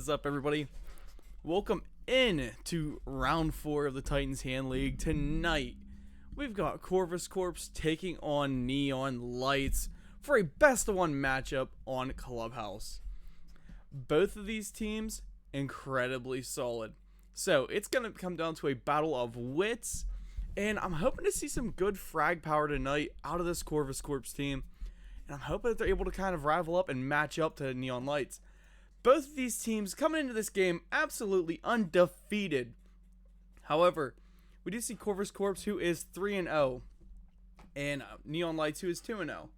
is up, everybody? Welcome in to round 4 of the Titans Hand League. Tonight, we've got Corvus Corp taking on NeonLights for a best-of-1 matchup on Clubhouse. Both of these teams, incredibly solid. So, it's going to come down to a battle of wits, and I'm hoping to see some good frag power tonight out of this Corvus Corp team. And I'm hoping that they're able to kind of rival up and match up to NeonLights. Both of these teams coming into this game absolutely undefeated. However, we do see Corvus Corp, who is 3-0, and NeonLights, who is 2-0.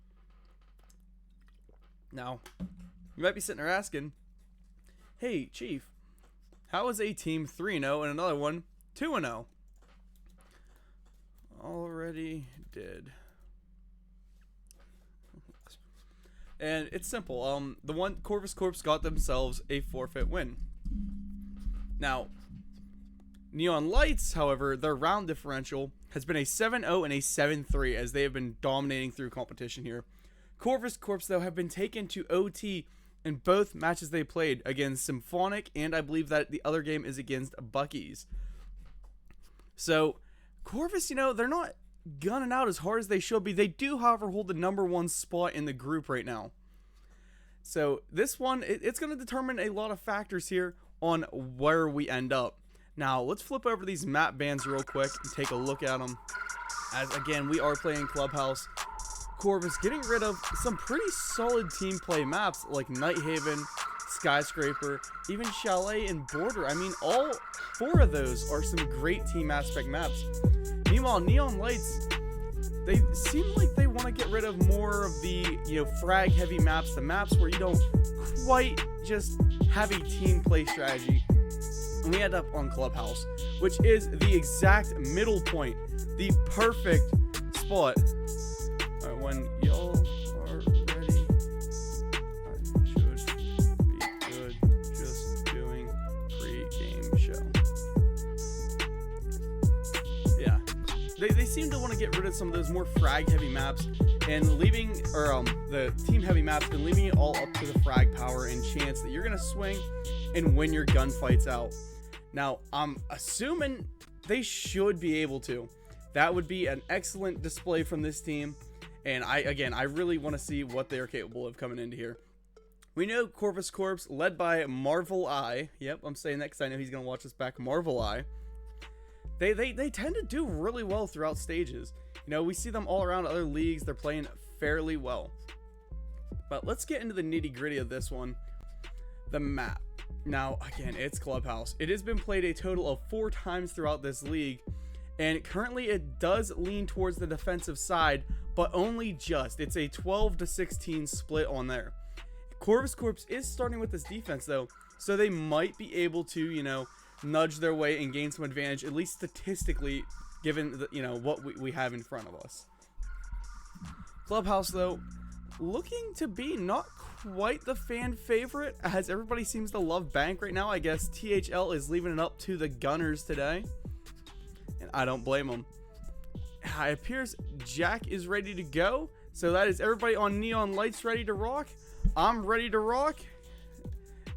Now, you might be sitting there asking, hey, Chief, how is a team 3-0 and another one 2-0? Already did. And it's simple. The one Corvus Corp got themselves a forfeit win. Now, NeonLights, however, their round differential has been a 7-0 and a 7-3 as they have been dominating through competition here. Corvus Corp, though, have been taken to OT in both matches they played against Symphonic, and I believe that the other game is against Bucky's. So, Corvus, they're not gunning out as hard as they should be. They do, however, hold the #1 spot in the group right now. So this one, it's going to determine a lot of factors here on where we end up. Now, let's flip over these map bans real quick and take a look at them. As, again, we are playing Clubhouse. Corvus getting rid of some pretty solid team play maps like Nighthaven, Skyscraper, even Chalet and Border. I mean, all 4 of those are some great team aspect maps. Meanwhile, NeonLights, they seem like they want to get rid of more of the, frag heavy maps, the maps where you don't quite just have a team play strategy. And we end up on Clubhouse, which is the exact middle point, the perfect spot. All right, when y'all are ready, I should be good just doing pre-game show. Yeah. They seem to want to get rid of some of those more frag heavy maps and leaving, the team heavy maps and leaving it all up to the frag power and chance that you're going to swing and win your gunfights out. Now, I'm assuming they should be able to. That would be an excellent display from this team. And I really want to see what they are capable of coming into here. We know Corvus Corp, led by Marvel Eye. Yep, I'm saying that because I know he's going to watch us back. Marvel Eye. They tend to do really well throughout stages. We see them all around other leagues. They're playing fairly well. But let's get into the nitty gritty of this one. The map. Now, again, it's Clubhouse. It has been played a total of 4 times throughout this league. And currently it does lean towards the defensive side, but only just. It's a 12-16 split on there. Corvus Corp is starting with this defense, though. So they might be able to, nudge their way and gain some advantage, at least statistically, given what we have in front of us. Clubhouse, though, looking to be not quite the fan favorite, as everybody seems to love Bank right now. I guess THL is leaving it up to the Gunners today, and I don't blame them. It appears Jack is ready to go, so that is everybody on NeonLights ready to rock. I'm ready to rock,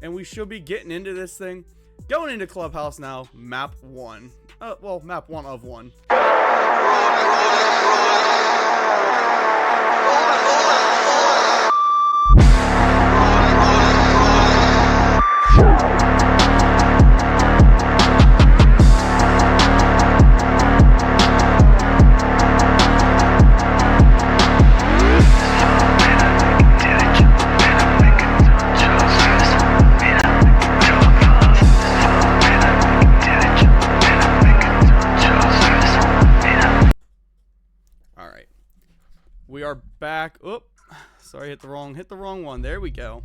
and we should be getting into this thing. Going into Clubhouse now, map 1. Well, map 1 of 1. We are back. Oop, sorry, hit the wrong one. There we go.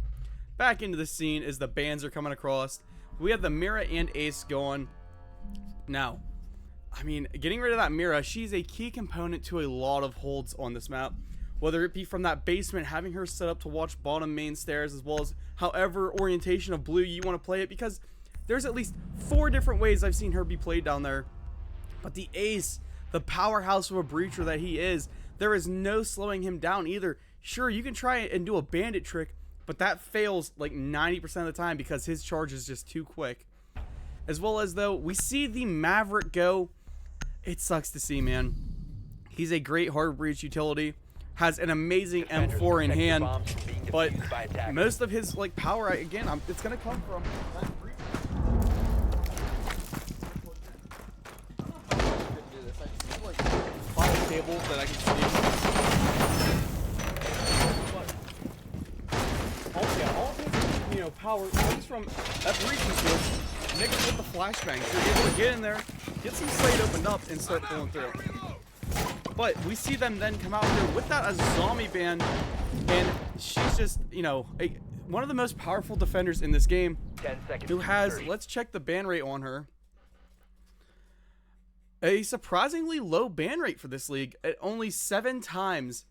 Back into the scene as the bands are coming across. We have the Mira and Ace going. Now, I mean, getting rid of that Mira, she's a key component to a lot of holds on this map. Whether it be from that basement, having her set up to watch bottom main stairs, as well as however orientation of blue you want to play it, because there's at least 4 different ways I've seen her be played down there. But the Ace, the powerhouse of a breacher that he is, there is no slowing him down either. Sure, you can try and do a bandit trick, but that fails like 90% of the time because his charge is just too quick. As well as, though, we see the Maverick go. It sucks to see, man. He's a great hard breach utility, has an amazing M4 in hand, but most of his like power, again, it's gonna come from that breach. I have like 5 tables that I can see. All of his, power comes from that breach shield mixed with the flashbang. So you're able to get in there, get some slate opened up, and start pulling through. But we see them then come out here with that zombie band, and she's just, one of the most powerful defenders in this game, 10 seconds who has, 30. let's check the ban rate on her, a surprisingly low ban rate for this league at only 7 times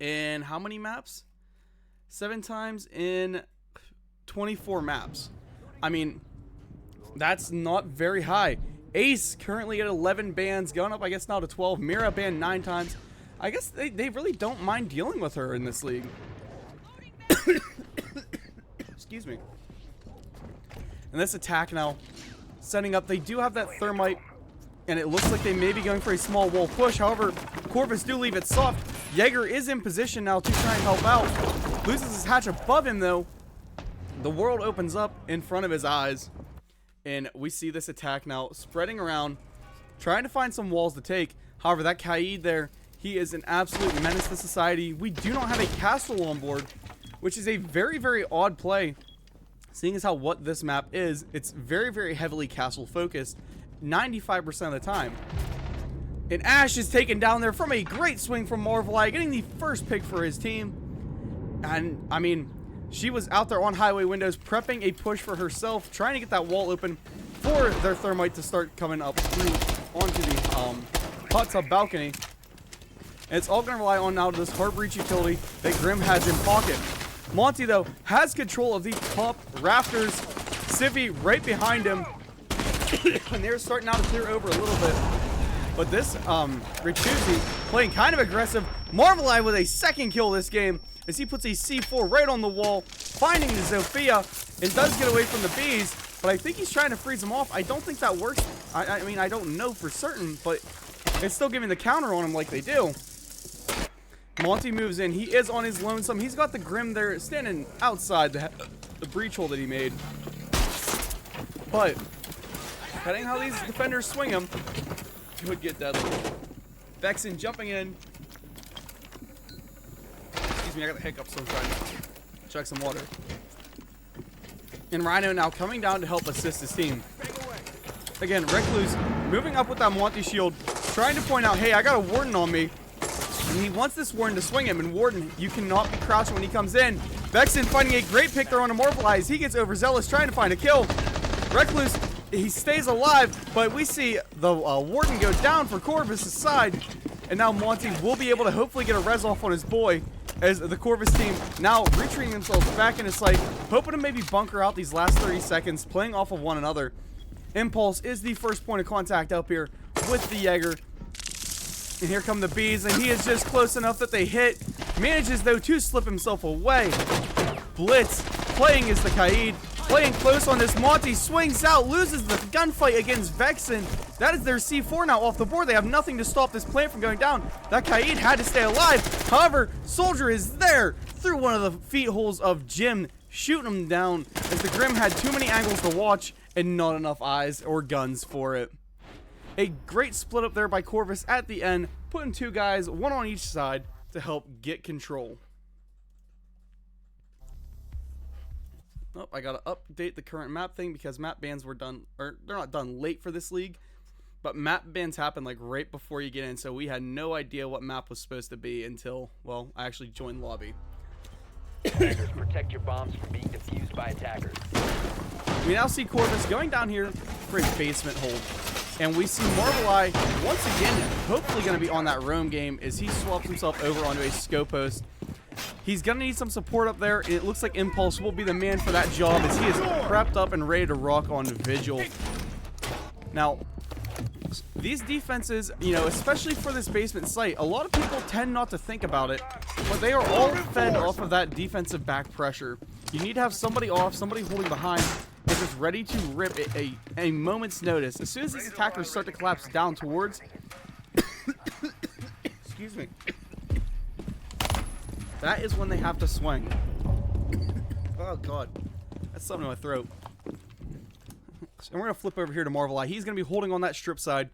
in how many maps? 7 times in 24 maps. I mean, that's not very high. Ace currently at 11 bans, going up I guess now to 12. Mira banned 9 times. I guess they really don't mind dealing with her in this league. Excuse me. And this attack now setting up. They do have that thermite, and it looks like they may be going for a small wall push. However, Corvus do leave it soft. Jaeger is in position now to try and help out. Loses his hatch above him though. The world opens up in front of his eyes. And we see this attack now spreading around, trying to find some walls to take. However, that Kaid there, he is an absolute menace to society. We do not have a castle on board, which is a very, very odd play. Seeing as how what this map is, it's very, very heavily castle focused, 95% of the time. And Ash is taken down there from a great swing from Marveleye, getting the first pick for his team. And, I mean, she was out there on highway windows, prepping a push for herself, trying to get that wall open for their thermite to start coming up through onto the hot tub balcony. And it's all going to rely on now this hard breach utility that Grim has in pocket. Monty, though, has control of the top rafters. Civi right behind him. And they're starting now to clear over a little bit. But this Richuzi playing kind of aggressive. Marveleye with a second kill this game, as he puts a C4 right on the wall, finding the Zofia, and does get away from the bees, but I think he's trying to freeze them off. I don't think that works. I mean, I don't know for certain, but it's still giving the counter on him like they do. Monty moves in. He is on his lonesome. He's got the Grim there standing outside the breach hole that he made. But, depending how these defenders swing him, could get deadly. Vexen jumping in. Excuse me, I got the hiccups, so I'm trying to check some water. And Rhino now coming down to help assist his team. Again, Recluse moving up with that Monty shield, trying to point out, hey, I got a Warden on me. And he wants this Warden to swing him. And Warden, you cannot be crouching when he comes in. Vexen finding a great pick there on Immortalize. He gets overzealous trying to find a kill. Recluse, he stays alive, but we see the Warden go down for Corvus' side. And now Monty will be able to hopefully get a res off on his boy, as the Corvus team now retreating themselves back in his sight, hoping to maybe bunker out these last 30 seconds, playing off of one another. Impulse is the first point of contact up here with the Jaeger. And here come the bees, and he is just close enough that they hit. Manages, though, to slip himself away. Blitz playing as the Kaid, playing close on this. Monty swings out, loses the gunfight against Vexen. That is their C4 now off the board. They have nothing to stop this plant from going down. That Kaid had to stay alive. However, Soldier is there through one of the feet holes of Jim, shooting him down as the Grim had too many angles to watch and not enough eyes or guns for it. A great split up there by Corvus at the end, putting 2 guys, 1 on each side, to help get control. Oh, I gotta update the current map thing because map bans were done, or they're not done late for this league, but map bans happen like right before you get in, so we had no idea what map was supposed to be until, well, I actually joined lobby. Attackers, protect your bombs from being defused by attackers. We now see Corvus going down here for a basement hold. And we see Marveleye once again, hopefully going to be on that roam game as he swaps himself over onto a scope post. He's going to need some support up there. It looks like Impulse will be the man for that job as he is prepped up and ready to rock on Vigil. Now, These defenses, you know, especially for this basement site, a lot of people tend not to think about it, but they are all fed off of that defensive back pressure. You need to have somebody off, somebody holding behind, and just ready to rip it a moment's notice. As soon as these attackers start to collapse down towards... Excuse me. That is when they have to swing. Oh, God. That's something in my throat. And we're going to flip over here to Marvel Eye. He's going to be holding on that strip side.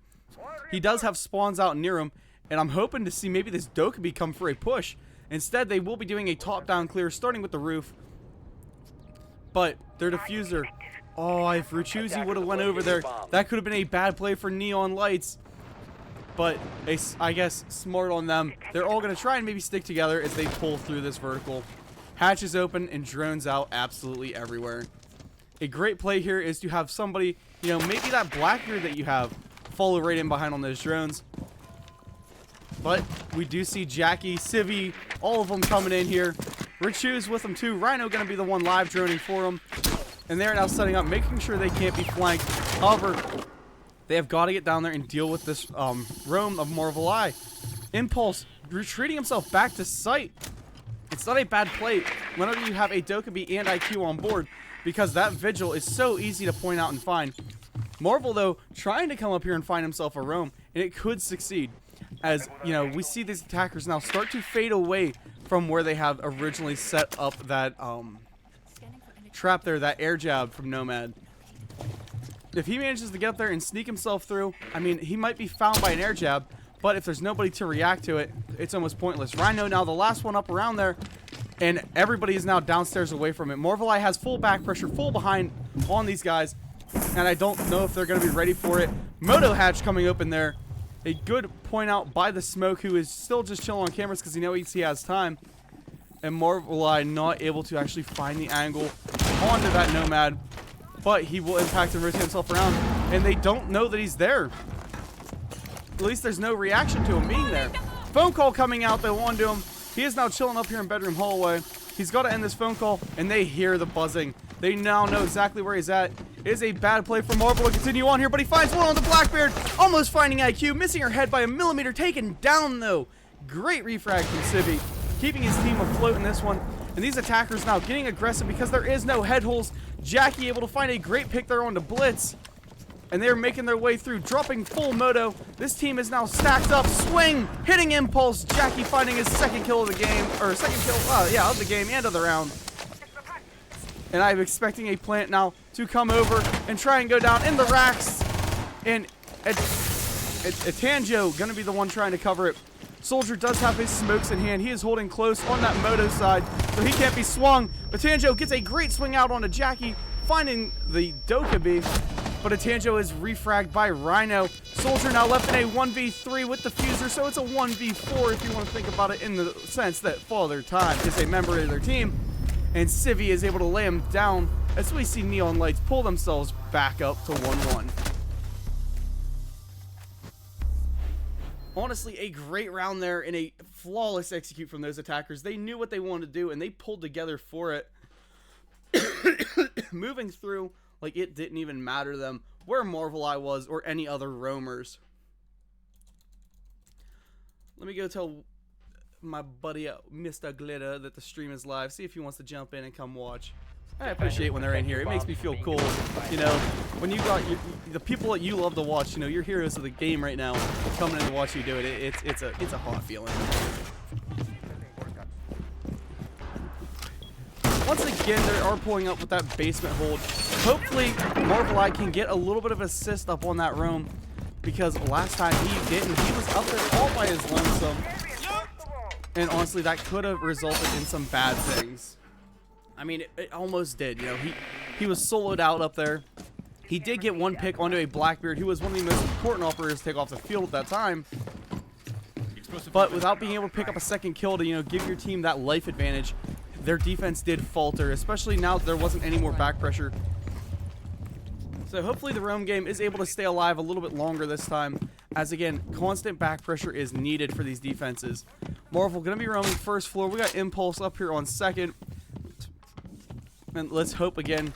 He does have spawns out near him, and I'm hoping to see maybe this Dokkaebi come for a push. Instead, they will be doing a top-down clear, starting with the roof. But their diffuser... Oh, if Ruchuzi would have went over there, that could have been a bad play for NeonLights. But I guess smart on them. They're all going to try and maybe stick together as they pull through this vertical. Hatch is open and drones out absolutely everywhere. A great play here is to have somebody, you know, maybe that Blackbeard that you have follow right in behind on those drones. But we do see Jackie, Civvy, all of them coming in here. Richu's with them too. Rhino going to be the one live droning for them. And they're now setting up, making sure they can't be flanked. However, they have got to get down there and deal with this roam of Marvel Eye. Impulse retreating himself back to site. It's not a bad play whenever you have a Dokkaebi and IQ on board, because that vigil is so easy to point out and find. Marvel, though, trying to come up here and find himself a roam, and it could succeed. As, you know, we see these attackers now start to fade away from where they have originally set up that trap there, that air jab from Nomad. If he manages to get up there and sneak himself through, I mean, he might be found by an air jab, but if there's nobody to react to it, it's almost pointless. Rhino now the last one up around there, and everybody is now downstairs away from it. Marvel Eye has full back pressure, full behind on these guys, and I don't know if they're going to be ready for it. Moto Hatch coming open there. A good point out by the Smoke, who is still just chilling on cameras because he knows he has time. And Marvel Eye not able to actually find the angle onto that Nomad, but he will impact and rotate himself around, and they don't know that he's there. At least there's no reaction to him being there. Phone call coming out though onto him. He is now chilling up here in bedroom hallway. He's got to end this phone call, and they hear the buzzing. They now know exactly where he's at. It is a bad play for Marvel to continue on here, but he finds one on the Blackbeard, almost finding IQ, missing her head by a millimeter, taken down though. Great refrag from Civvy, keeping his team afloat in this one. And these attackers now getting aggressive because there is no head holes. Jackie able to find a great pick there onto Blitz. And they're making their way through, dropping full moto. This team is now stacked up. Swing, hitting Impulse. Jackie finding his second kill of the game, or second kill, yeah, of the game and of the round. And I'm expecting a plant now to come over and try and go down in the racks. And Tanjo gonna be the one trying to cover it. Soldier does have his smokes in hand. He is holding close on that moto side, so he can't be swung. But Tanjo gets a great swing out onto Jackie, finding the Dokkaebi. But Tanjo is refragged by Rhino. Soldier now left in a 1v3 with the Fuser, so it's a 1v4 if you want to think about it in the sense that Father Time is a member of their team. And Civvy is able to lay him down as we see NeonLights pull themselves back up to 1-1. Honestly, a great round there and a flawless execute from those attackers. They knew what they wanted to do, and they pulled together for it. Moving through like it didn't even matter to them where Marvel Eye was or any other roamers. Let me go tell my buddy Mr. Glitter that the stream is live. See if he wants to jump in and come watch. I appreciate when they're in here. It makes me feel cool. You know, when you got the people that you love to watch, you know, your heroes of the game right now, coming in to watch you do it. It's a hot feeling. Once again, they are pulling up with that basement hold. Hopefully, Marvel Eye can get a little bit of assist up on that roam, because last time he didn't. He was up there all by his lonesome. And honestly, that could have resulted in some bad things. I mean, it almost did. You know, he was soloed out up there. He did get one pick onto a Blackbeard, who was one of the most important operators to take off the field at that time. But without being able to pick up a second kill to, you know, give your team that life advantage, their defense did falter, especially now that there wasn't any more back pressure. So hopefully the roam game is able to stay alive a little bit longer this time, as again, constant back pressure is needed for these defenses. Marvel going to be roaming first floor. We got Impulse up here on second. And let's hope again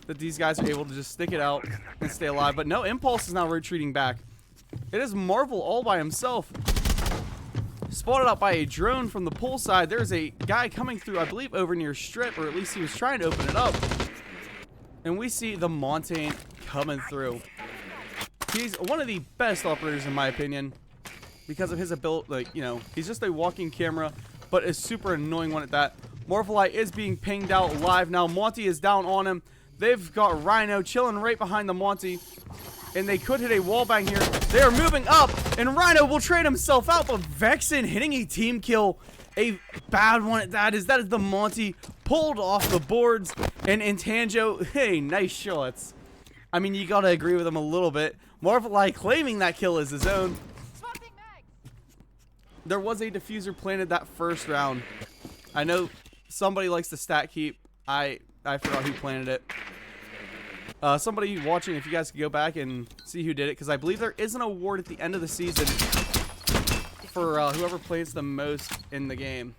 that these guys are able to just stick it out and stay alive. But no, Impulse is now retreating back. It is Marvel all by himself. Spotted out by a drone from the pool side. There's a guy coming through, I believe, over near strip, or at least he was trying to open it up. And we see the Montaigne coming through. He's one of the best operators in my opinion because of his ability. Like, you know, he's just a walking camera, but a super annoying one at that. Morpholite is being pinged out live now. Monty is down on him. They've got Rhino chilling right behind the Monty. And they could hit a wallbang here. They are moving up, and Rhino will trade himself out, but Vexen hitting a team kill. A bad one at that is the Monty pulled off the boards, and Intanjo, hey, nice shots. I mean, you gotta agree with him a little bit. Marvelite claiming that kill as his own. There was a diffuser planted that first round. I know somebody likes to stat keep. I forgot who planted it. Somebody watching, if you guys could go back and see who did it, because I believe there is an award at the end of the season for whoever plays the most in the game.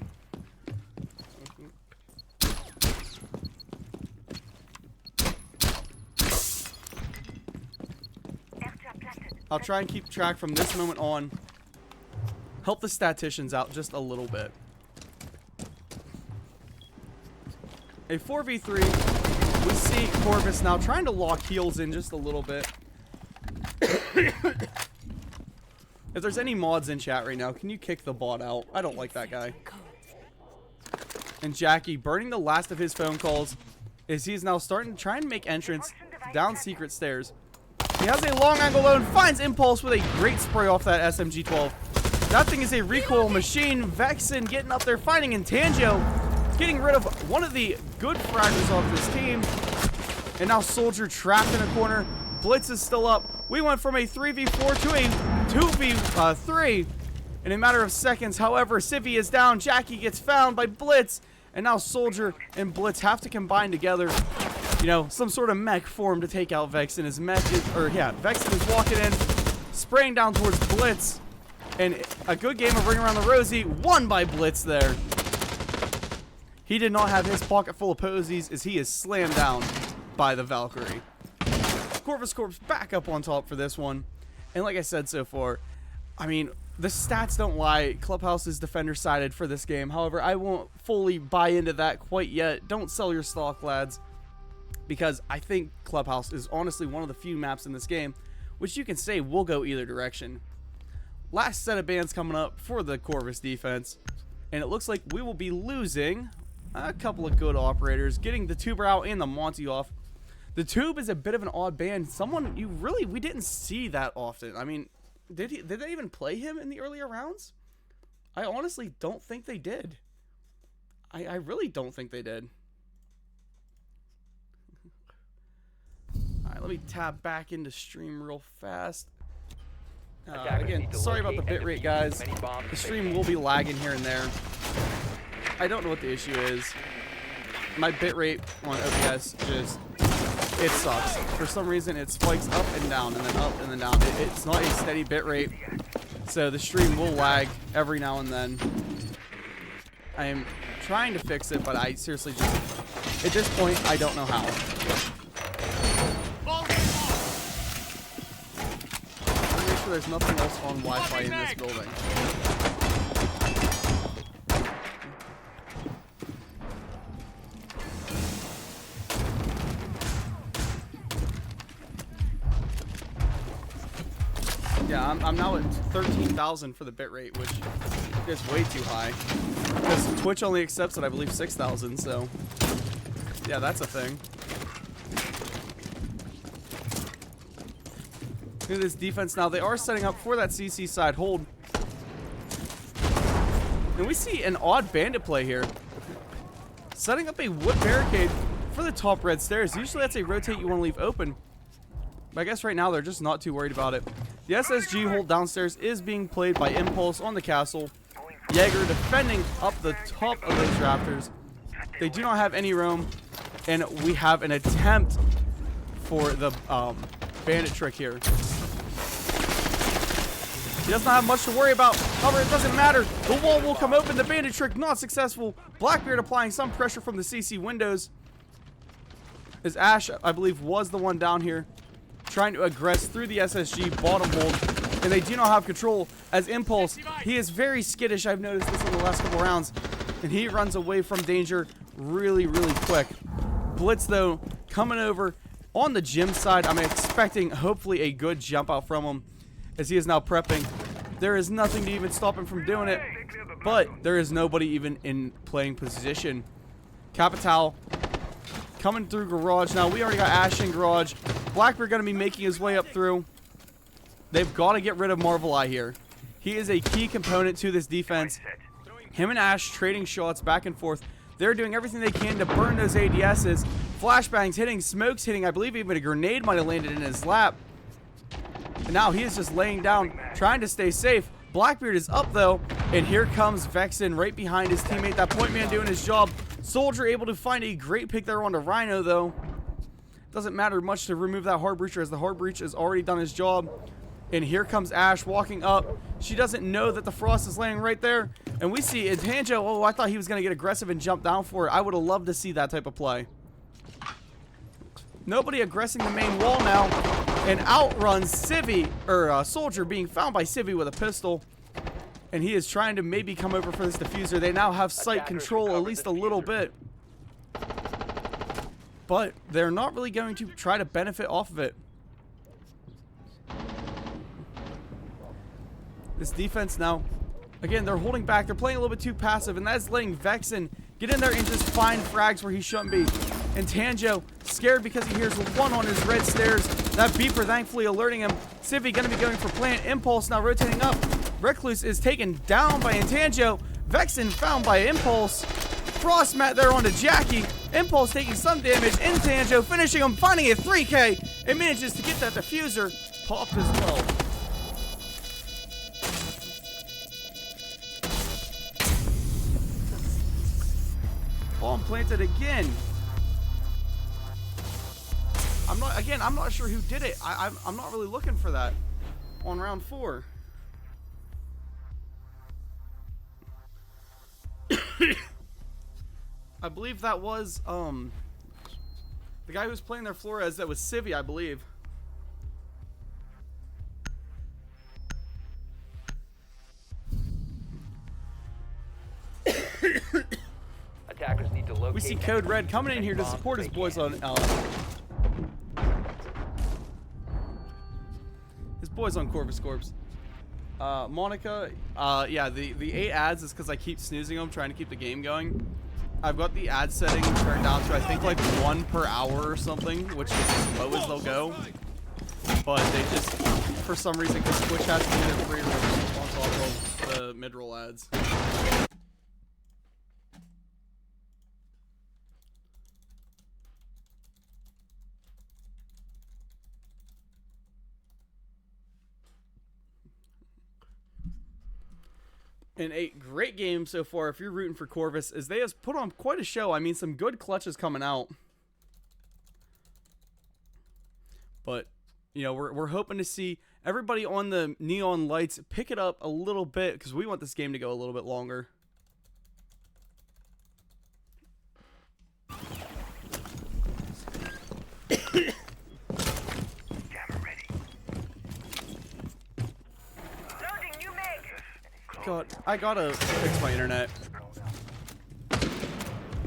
I'll try and keep track from this moment on. Help the statisticians out just a little bit. A 4v3. We see Corvus now trying to lock heels in just a little bit. If there's any mods in chat right now, can you kick the bot out? I don't like that guy. And Jackie burning the last of his phone calls as he's now starting to try and make entrance down secret stairs. He has a long angle low and finds Impulse with a great spray off that SMG-12. That thing is a recoil machine. Vexen getting up there, finding Intanjo, getting rid of one of the good fraggers off this team. And now Soldier trapped in a corner. Blitz is still up. We went from a 3v4 to a 2v3 in a matter of seconds. However, Civvy is down. Jackie gets found by Blitz. And now Soldier and Blitz have to combine together. You know, some sort of mech form to take out Vexen. His mech is, Vexen is walking in, spraying down towards Blitz. And a good game of Ring Around the Rosie, won by Blitz there. He did not have his pocket full of posies as he is slammed down by the Valkyrie. Corvus Corp's back up on top for this one. And like I said so far, I mean, the stats don't lie. Clubhouse is defender-sided for this game. However, I won't fully buy into that quite yet. Don't sell your stock, lads. Because I think Clubhouse is honestly one of the few maps in this game which you can say will go either direction. Last set of bans coming up for the Corvus defense. And it looks like we will be losing a couple of good operators, getting the Tuber out and the Monty off. The Tube is a bit of an odd ban. Someone we didn't see that often. I mean, did they even play him in the earlier rounds? I honestly don't think they did. I really don't think they did. Alright, let me tap back into stream real fast. Again, sorry about the bitrate, guys. The stream will be lagging here and there. I don't know what the issue is. My bitrate on OBS just, it sucks. For some reason, it spikes up and down and then up and then down. It's not a steady bitrate, so the stream will lag every now and then. I am trying to fix it, but I seriously just, at this point, I don't know how. Make sure there's nothing else on Wi-Fi in this building. Yeah, I'm now at 13,000 for the bitrate, which is way too high. Because Twitch only accepts it, I believe, 6,000, so yeah, that's a thing. Look at this defense now. They are setting up for that CC side hold. And we see an odd bandit play here. Setting up a wood barricade for the top red stairs. Usually that's a rotate you want to leave open. But I guess right now they're just not too worried about it. The SSG hold downstairs is being played by Impulse on the castle. Jaeger defending up the top of those rafters. They do not have any room. And we have an attempt for the bandit trick here. He does not have much to worry about. However, it doesn't matter. The wall will come open. The bandit trick not successful. Blackbeard applying some pressure from the CC windows. As Ash, I believe, was the one down here trying to aggress through the SSG bottom hold. and they do not have control as Impulse. He is very skittish. I've noticed this in the last couple rounds, and he runs away from danger really, really quick. Blitz, though, coming over on the gym side. I'm expecting, hopefully, a good jump out from him as he is now prepping. There is nothing to even stop him from doing it, but there is nobody even in playing position. Capital coming through garage. Now, we already got Ash in garage. Blackbeard going to be making his way up through. They've got to get rid of Marvel Eye here. He is a key component to this defense. Him and Ash trading shots back and forth. They're doing everything they can to burn those ADSs. Flashbangs hitting, smokes hitting. I believe even a grenade might have landed in his lap. And now he is just laying down, trying to stay safe. Blackbeard is up, though. And here comes Vexen right behind his teammate. That point man doing his job. Soldier able to find a great pick there onto Rhino, though. Doesn't matter much to remove that hard breacher, as the hard breach has already done his job. And here comes Ash walking up. She doesn't know that the Frost is laying right there. And we see Tanjo. Oh, I thought he was going to get aggressive and jump down for it. I would have loved to see that type of play. Nobody aggressing the main wall now. And outruns Civvy, or Soldier being found by Civvy with a pistol. And he is trying to maybe come over for this diffuser. They now have sight control at least a little bit. But they're not really going to try to benefit off of it. This defense now, again, they're holding back. They're playing a little bit too passive, and that's letting Vexen get in there and just find frags where he shouldn't be. And Tanjo, scared because he hears one on his red stairs. That beeper thankfully alerting him. Civvy going to be going for plant. Impulse now rotating up. Recluse is taken down by Tanjo. Vexen found by Impulse. Frostmat there onto Jackie. Impulse taking some damage. Tanjo finishing him, finding a 3K. It manages to get that diffuser popped as well. Bomb planted again. I'm not sure who did it. I'm not really looking for that on round 4. I believe that was the guy who was playing their Flores. That was Civvy, I believe. Attackers need to locate. We see Code Red coming in here to support his boys on Corvus Corps. Monica, yeah, the 8 ads is because I keep snoozing them, trying to keep the game going. I've got the ad setting turned down to I think like 1 per hour or something, which is as low as they'll go. But they just, for some reason, because Twitch has to do their free response off of the mid-roll ads. And a great game so far if you're rooting for Corvus, as they have put on quite a show. I mean, some good clutches coming out. But, you know, we're hoping to see everybody on the Neon Lights pick it up a little bit, because we want this game to go a little bit longer. God, I gotta fix my internet.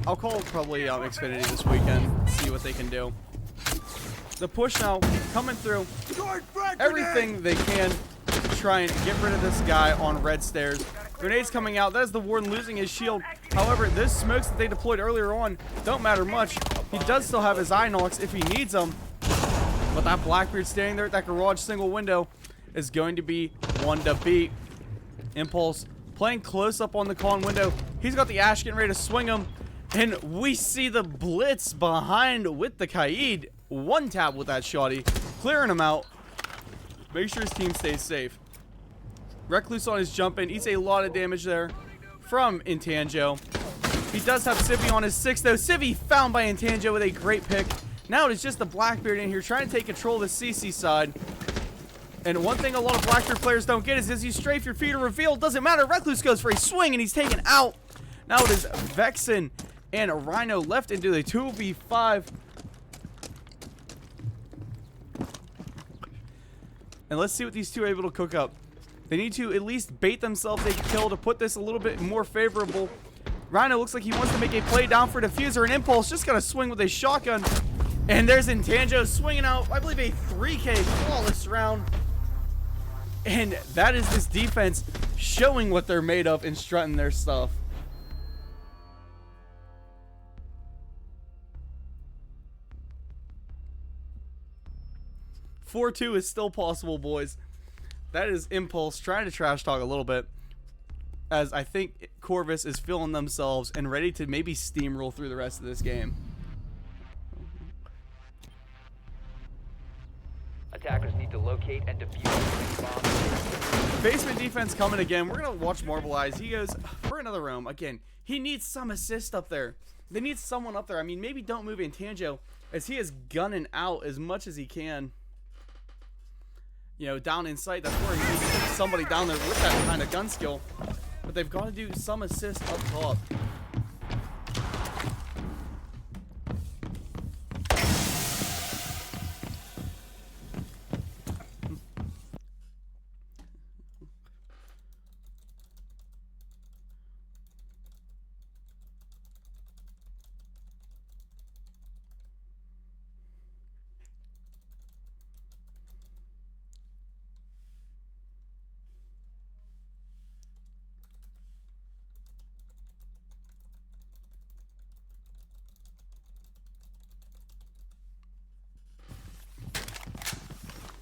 I'll call probably Xfinity this weekend, see what they can do. The push now coming through. Everything they can to try and get rid of this guy on red stairs. Grenades coming out. That is the Warden losing his shield. However, those smokes that they deployed earlier on don't matter much. He does still have his Inox if he needs them. But that Blackbeard standing there at that garage single window is going to be one to beat. Impulse playing close up on the con window. He's got the Ash getting ready to swing him. And we see the Blitz behind with the Kaid. One tap with that shotty, clearing him out. Make sure his team stays safe. Recluse on his jump in. Eats a lot of damage there from Intanjo. He does have Civvy on his 6 though. Civvy found by Intanjo with a great pick. Now it is just the Blackbeard in here trying to take control of the CC side. And one thing a lot of Blackbeard players don't get is as you strafe your feet or reveal, doesn't matter. Recluse goes for a swing and he's taken out. Now it is Vexen and Rhino left into the 2v5. And let's see what these two are able to cook up. They need to at least bait themselves a kill to put this a little bit more favorable. Rhino looks like he wants to make a play down for Diffuser, and Impulse just got to swing with a shotgun. And there's Intanjo swinging out, I believe, a 3K flawless round. And that is this defense showing what they're made of and strutting their stuff. "4-2 is still possible, boys." That is Impulse trying to trash talk a little bit, as I think Corvus is feeling themselves and ready to maybe steamroll through the rest of this game. Attackers need to locate and defuse the bombs. Basement defense coming again. We're going to watch Marble Eyes. He goes for another roam. Again, he needs some assist up there. They need someone up there. I mean, maybe don't move Intanjo, as he is gunning out as much as he can. You know, down in sight, that's where he needs to put somebody down there with that kind of gun skill. But they've got to do some assist up top.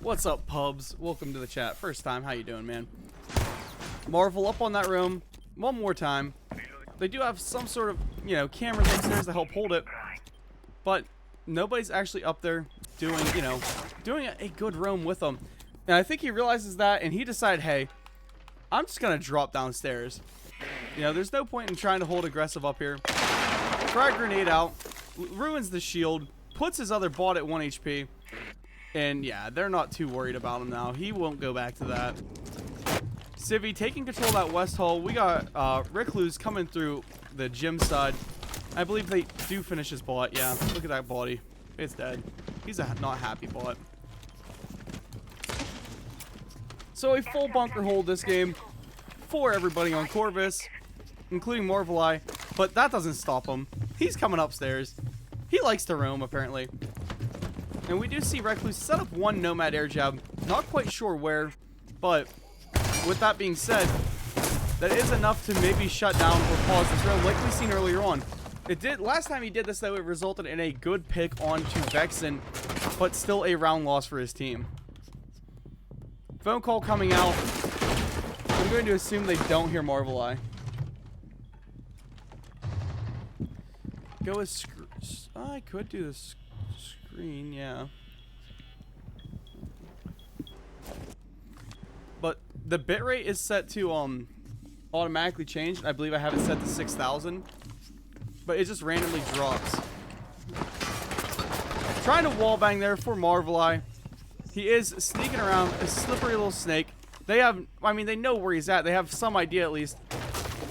What's up, pubs? Welcome to the chat. First time, how you doing, man? Marvel up on that room one more time. They do have some sort of, you know, cameras upstairs to help hold it, but nobody's actually up there doing, you know, doing a good roam with them. And I think he realizes that, and he decided, hey, I'm just gonna drop downstairs. You know, there's no point in trying to hold aggressive up here. Frag grenade out, ruins the shield, puts his other bot at 1 HP. And yeah, they're not too worried about him now. He won't go back to that. Civvy taking control of that west hall. We got Recluse coming through the gym side. I believe they do finish his bot. Yeah, look at that body. It's dead. He's a not happy bot. So a full bunker hold this game for everybody on Corvus, including Morvali. But that doesn't stop him. He's coming upstairs. He likes to roam, apparently. And we do see Recluse set up one Nomad air jab. Not quite sure where, but with that being said, that is enough to maybe shut down or pause this round like we seen earlier on. It did last time he did this, though. It resulted in a good pick onto Vexen, but still a round loss for his team. Phone call coming out. I'm going to assume they don't hear Marvel Eye. Go with I could do this. Screen, yeah. But the bitrate is set to automatically change. I believe I have it set to 6,000. But it just randomly drops. Trying to wallbang there for Marveleye. He is sneaking around, a slippery little snake. They have, I mean, they know where he's at. They have some idea at least.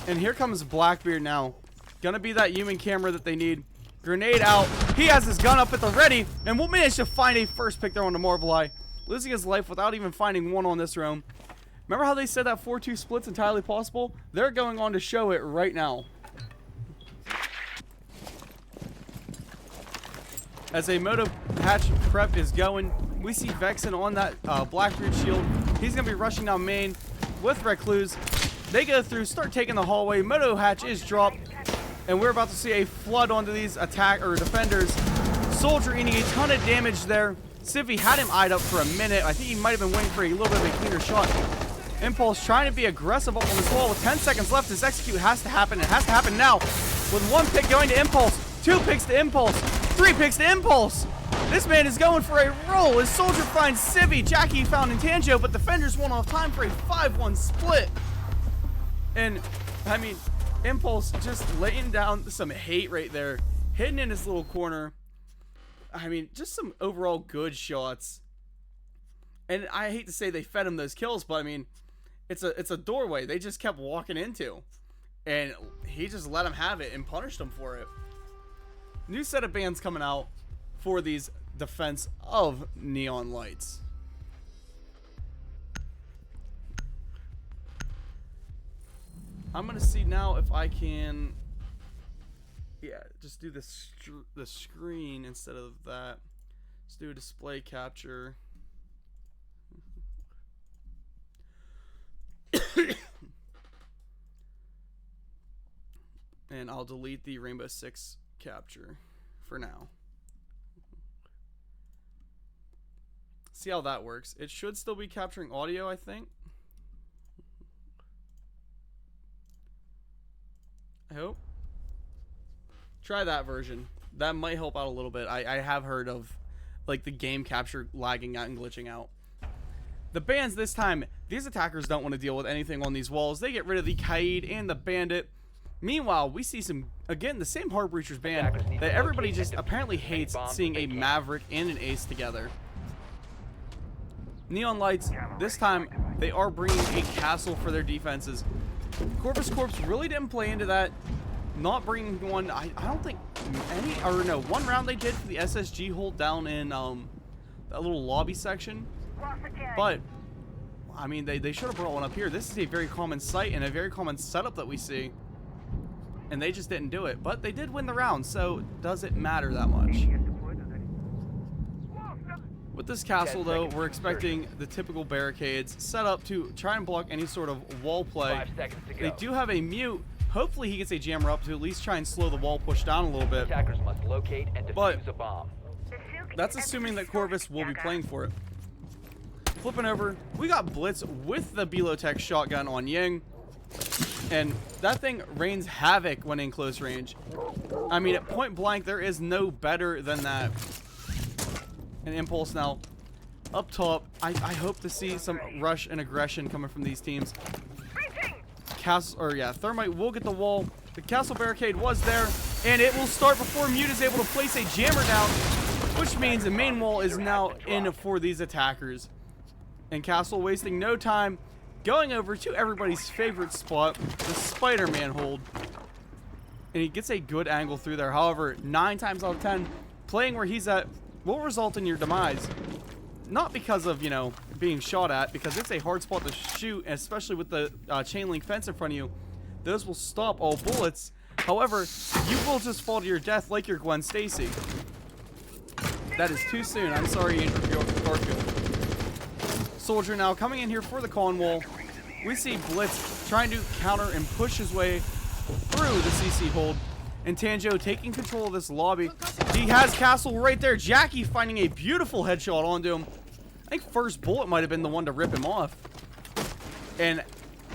And here comes Blackbeard now. Gonna be that human camera that they need. Grenade out. He has his gun up at the ready, and we'll manage to find a first pick there on the Marveleye. Losing his life without even finding one on this roam. Remember how they said that 4-2 split's entirely possible? They're going on to show it right now. As a Moto hatch prep is going, we see Vexen on that Blackbeard shield. He's going to be rushing down main with Recluse. They go through, start taking the hallway. Moto hatch is dropped. And we're about to see a flood onto these defenders. Soldier eating a ton of damage there. Civvy had him eyed up for a minute. I think he might have been waiting for a little bit of a cleaner shot. Impulse trying to be aggressive up on this wall with 10 seconds left. This execute has to happen. It has to happen now. With one pick going to Impulse, 2 picks to Impulse, 3 picks to Impulse. This man is going for a roll. His Soldier finds Civvy. Jackie found Intanjo, but Defenders won off time for a 5-1 split. And, I mean, Impulse just laying down some hate right there. Hidden in his little corner. I mean, just some overall good shots. And I hate to say they fed him those kills, but I mean, it's a doorway they just kept walking into. And he just let him have it and punished him for it. New set of bans coming out for these defense of NeonLights. I'm gonna see now if I can, yeah, just do the screen instead of that. Let's do a display capture. And I'll delete the Rainbow Six capture for now. See how that works. It should still be capturing audio, I think. I hope. Try that version. That might help out a little bit. I have heard of like the game capture lagging out and glitching out. The bans this time, these attackers don't want to deal with anything on these walls. They get rid of the Kaid and the Bandit. Meanwhile, we see some, again, the same Heart Breachers ban that everybody just apparently hates seeing a Maverick and an Ace together. NeonLights, this time, they are bringing a castle for their defenses. Corvus Corp really didn't play into that. Not bringing one, I don't think any, or no, one round they did for the SSG hold down in that little lobby section. But, I mean, they should have brought one up here. This is a very common sight and a very common setup that we see. And they just didn't do it. But they did win the round, so does it matter that much? With this castle, though, we're expecting the typical barricades set up to try and block any sort of wall play. 5 seconds to go. They do have a mute. Hopefully he gets a jammer up to at least try and slow the wall push down a little bit. Attackers must locate and defuse a bomb. That's assuming that Corvus will be playing for it. Flipping over, we got Blitz with the Belotech shotgun on Ying. And that thing rains havoc when in close range. I mean, at point blank, there is no better than that. An Impulse now up top. I hope to see some rush and aggression coming from these teams. Thermite will get the wall. The castle barricade was there, and it will start before Mute is able to place a jammer down, which means the main wall is now in for these attackers. And Castle wasting no time, going over to everybody's favorite spot, the Spider-Man hold. And he gets a good angle through there. However, 9 times out of 10, playing where he's at will result in your demise. Not because of, you know, being shot at, because it's a hard spot to shoot, especially with the chain link fence in front of you. Those will stop all bullets. However, you will just fall to your death like your Gwen Stacy. That is too soon. I'm sorry, Andrew Garfield. Soldier now coming in here for the con wall. We see Blitz trying to counter and push his way through the CC hold. And Tanjo taking control of this lobby. He has Castle right there. Jackie finding a beautiful headshot onto him. I think first bullet might have been the one to rip him off. And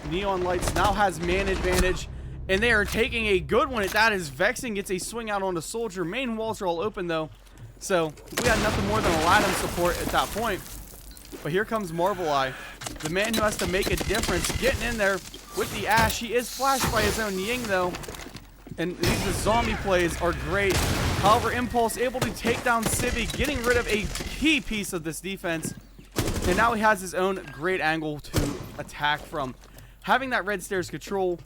NeonLights now has man advantage. And they are taking a good one at that as Vexing gets a swing out on the Soldier. Main walls are all open though. So we had nothing more than a Latin support at that point. But here comes Marvel Eye, the man who has to make a difference, getting in there with the Ash. He is flashed by his own Ying though. And these zombie plays are great. However, Impulse able to take down Civi, getting rid of a key piece of this defense. And now he has his own great angle to attack from. Having that red stairs control.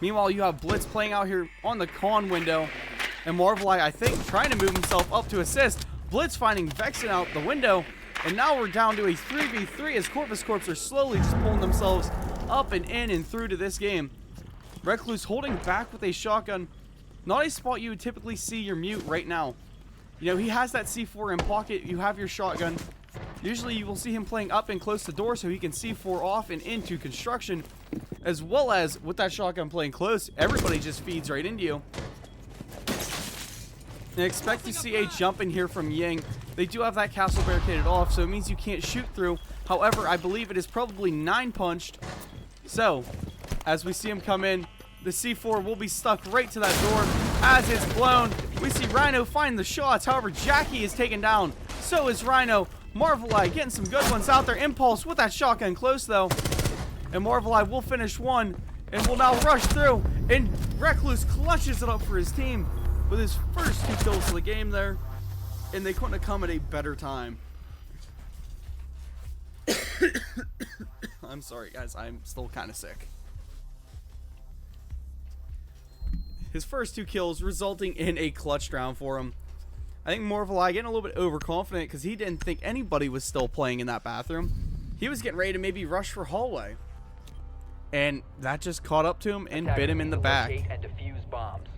Meanwhile, you have Blitz playing out here on the con window. And Marvel Eye, I think, trying to move himself up to assist. Blitz finding Vexen out the window. And now we're down to a 3v3 as Corvus Corps are slowly just pulling themselves up and in and through to this game. Recluse holding back with a shotgun. Not a spot you would typically see your Mute right now. You know, he has that C4 in pocket. You have your shotgun. Usually you will see him playing up and close to door so he can C4 off and into construction. As well as with that shotgun playing close, everybody just feeds right into you. And expect to see a jump in here from Ying. They do have that castle barricaded off, so it means you can't shoot through. However, I believe it is probably 9-punched. So, as we see him come in, the C4 will be stuck right to that door. As it's blown, we see Rhino find the shots. However, Jackie is taken down. So is Rhino. Marvel Eye getting some good ones out there. Impulse with that shotgun close, though. And Marvel Eye will finish one and will now rush through. And Recluse clutches it up for his team with his first 2 kills of the game there. And they couldn't have come at a better time. I'm sorry, guys. I'm still kind of sick. His first 2 kills resulting in a clutch round for him. I think Marvel Eye getting a little bit overconfident because he didn't think anybody was still playing in that bathroom. He was getting ready to maybe rush for hallway. And that just caught up to him and bit him in the Attackers back. need to locate and defuse bombs.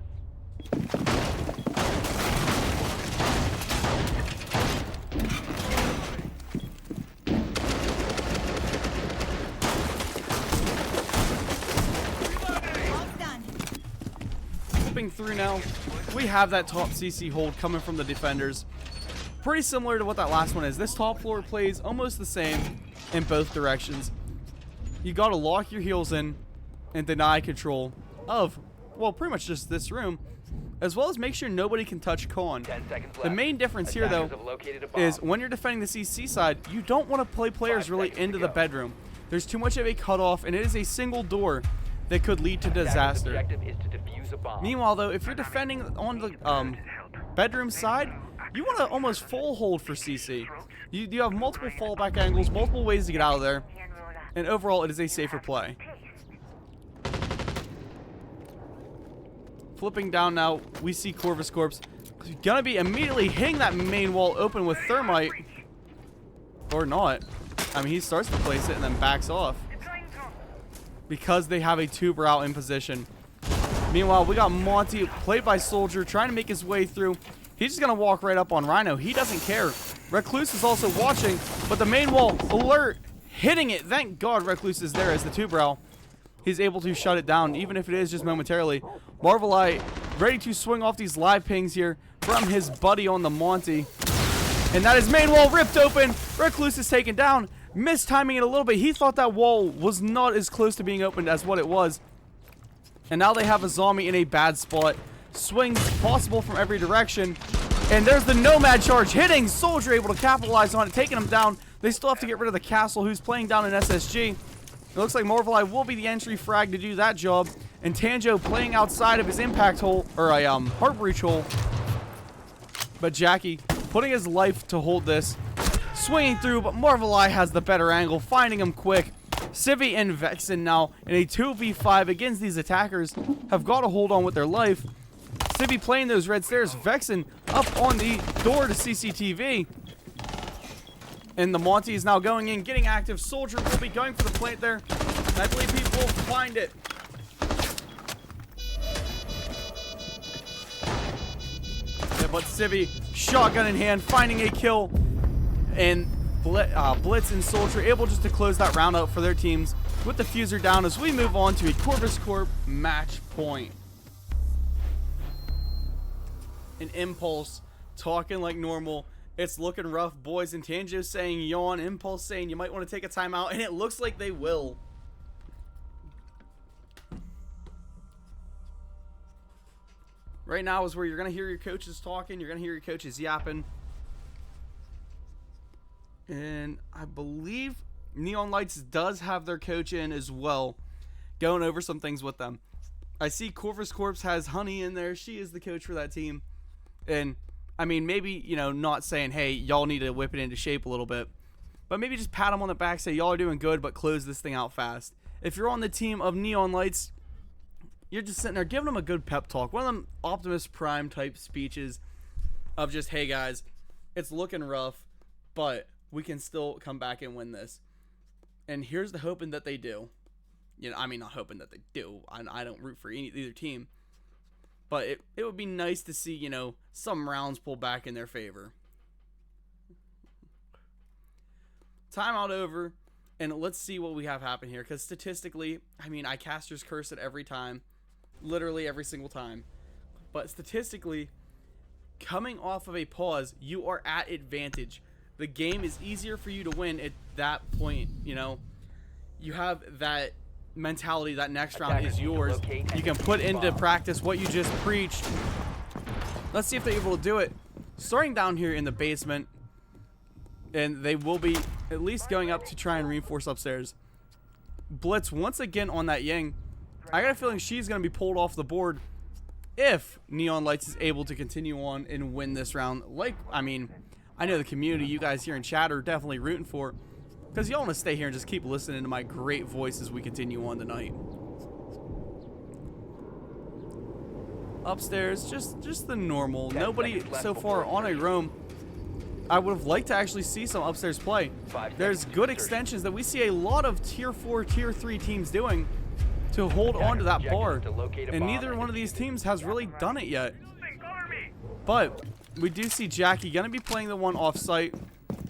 Flipping through now, we have that top CC hold coming from the defenders. Pretty similar to what that last one is. This top floor plays almost the same in both directions. You gotta lock your heels in and deny control of, well, pretty much just this room, as well as make sure nobody can touch Con. 10 seconds left. The main difference here, though, Attackers have located a bomb. is when you're defending the CC side, you don't want to play players 5 really seconds to into the go. bedroom. There's too much of a cutoff, and it is a single door that could lead to Attackers' disaster. objective is to defuse a bomb. Meanwhile, though, if you're defending on the bedroom side, you want to almost full hold for CC. You have multiple fallback angles, multiple ways to get out of there, and overall, it is a safer play. Flipping down now, we see Corvus Corp's gonna be immediately hitting that main wall open with thermite, or not. I mean, he starts to place it and then backs off because they have a tuber out in position. Meanwhile, we got Monty, played by Soldier, trying to make his way through. He's just gonna walk right up on Rhino. He doesn't care. Recluse is also watching, but the main wall alert, hitting it. Thank God Recluse is there as the tuber. He's able to shut it down, even if it is just momentarily. Marvelite ready to swing off these live pings here from his buddy on the Monty. And that is main wall ripped open. Recluse is taken down. Mistiming it a little bit. He thought that wall was not as close to being opened as what it was. And now they have a zombie in a bad spot. Swings possible from every direction. And there's the Nomad charge hitting. Soldier able to capitalize on it, taking him down. They still have to get rid of the Castle, who's playing down an SSG. It looks like Marvelite will be the entry frag to do that job. And Tanjo playing outside of his impact hole, or a heart breach hole. But Jackie putting his life to hold this. Swinging through, but Marvelite has the better angle, finding him quick. Civi and Vexen now in a 2v5 against these attackers have got to hold on with their life. Civi playing those red stairs. Vexen up on the door to CCTV. And the Monty is now going in, getting active. Soldier will be going for the plant there. And I believe he will find it. Yeah, but Civi, shotgun in hand, finding a kill. And Blitz and Soldier able just to close that round out for their teams with the fuser down as we move on to a Corvus Corp match point. An Impulse talking like normal. It's looking rough, boys, and Tanjo saying yawn. Impulse saying you might want to take a timeout, and it looks like they will. Right now is where you're going to hear your coaches talking. You're going to hear your coaches yapping. And I believe NeonLights does have their coach in as well, going over some things with them. I see Corvus Corp has Honey in there. She is the coach for that team. And I mean, maybe, you know, not saying, hey, y'all need to whip it into shape a little bit, but maybe just pat them on the back, say, y'all are doing good, but close this thing out fast. If you're on the team of NeonLights, you're just sitting there giving them a good pep talk. One of them Optimus Prime type speeches of just, hey, guys, it's looking rough, but we can still come back and win this. And here's the hoping that they do. You know, I mean, not hoping that they do. I don't root for either team. But it would be nice to see, you know, some rounds pull back in their favor. Timeout over, and let's see what we have happen here. Because statistically, I mean, I caster's curse it every time. Literally every single time. But statistically, coming off of a pause, you are at advantage. The game is easier for you to win at that point, you know. You have that mentality that next round is yours. You can put into practice what you just preached. Let's see if they're able to do it. Starting down here in the basement, and they will be at least going up to try and reinforce upstairs. Blitz once again on that Yang. I got a feeling she's going to be pulled off the board if NeonLights is able to continue on and win this round. Like, I mean, I know the community, you guys here in chat are definitely rooting for, because y'all want to stay here and just keep listening to my great voice as we continue on tonight. Upstairs, just the normal. Nobody so far on a roam. I would have liked to actually see some upstairs play. There's good extensions that we see a lot of tier 4, tier 3 teams doing to hold on to that bar. And neither one of these teams has really done it yet. But we do see Jackie going to be playing the one off-site,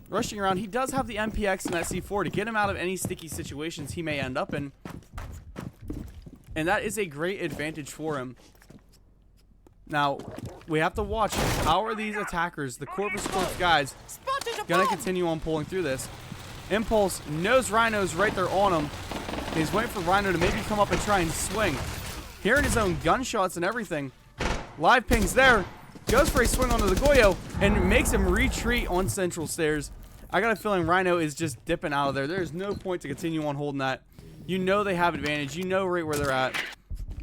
rushing around. He does have the MPX and that C4 to get him out of any sticky situations he may end up in. And that is a great advantage for him. Now, we have to watch how are these attackers, the Corvus guys, going to continue on pulling through this. Impulse knows Rhino's right there on him. He's waiting for Rhino to maybe come up and try and swing. Hearing his own gunshots and everything. Live ping's there. Goes for a swing onto the Goyo and makes him retreat on central stairs. I got a feeling Rhino is just dipping out of there. There's no point to continue on holding that. You know they have advantage. You know right where they're at.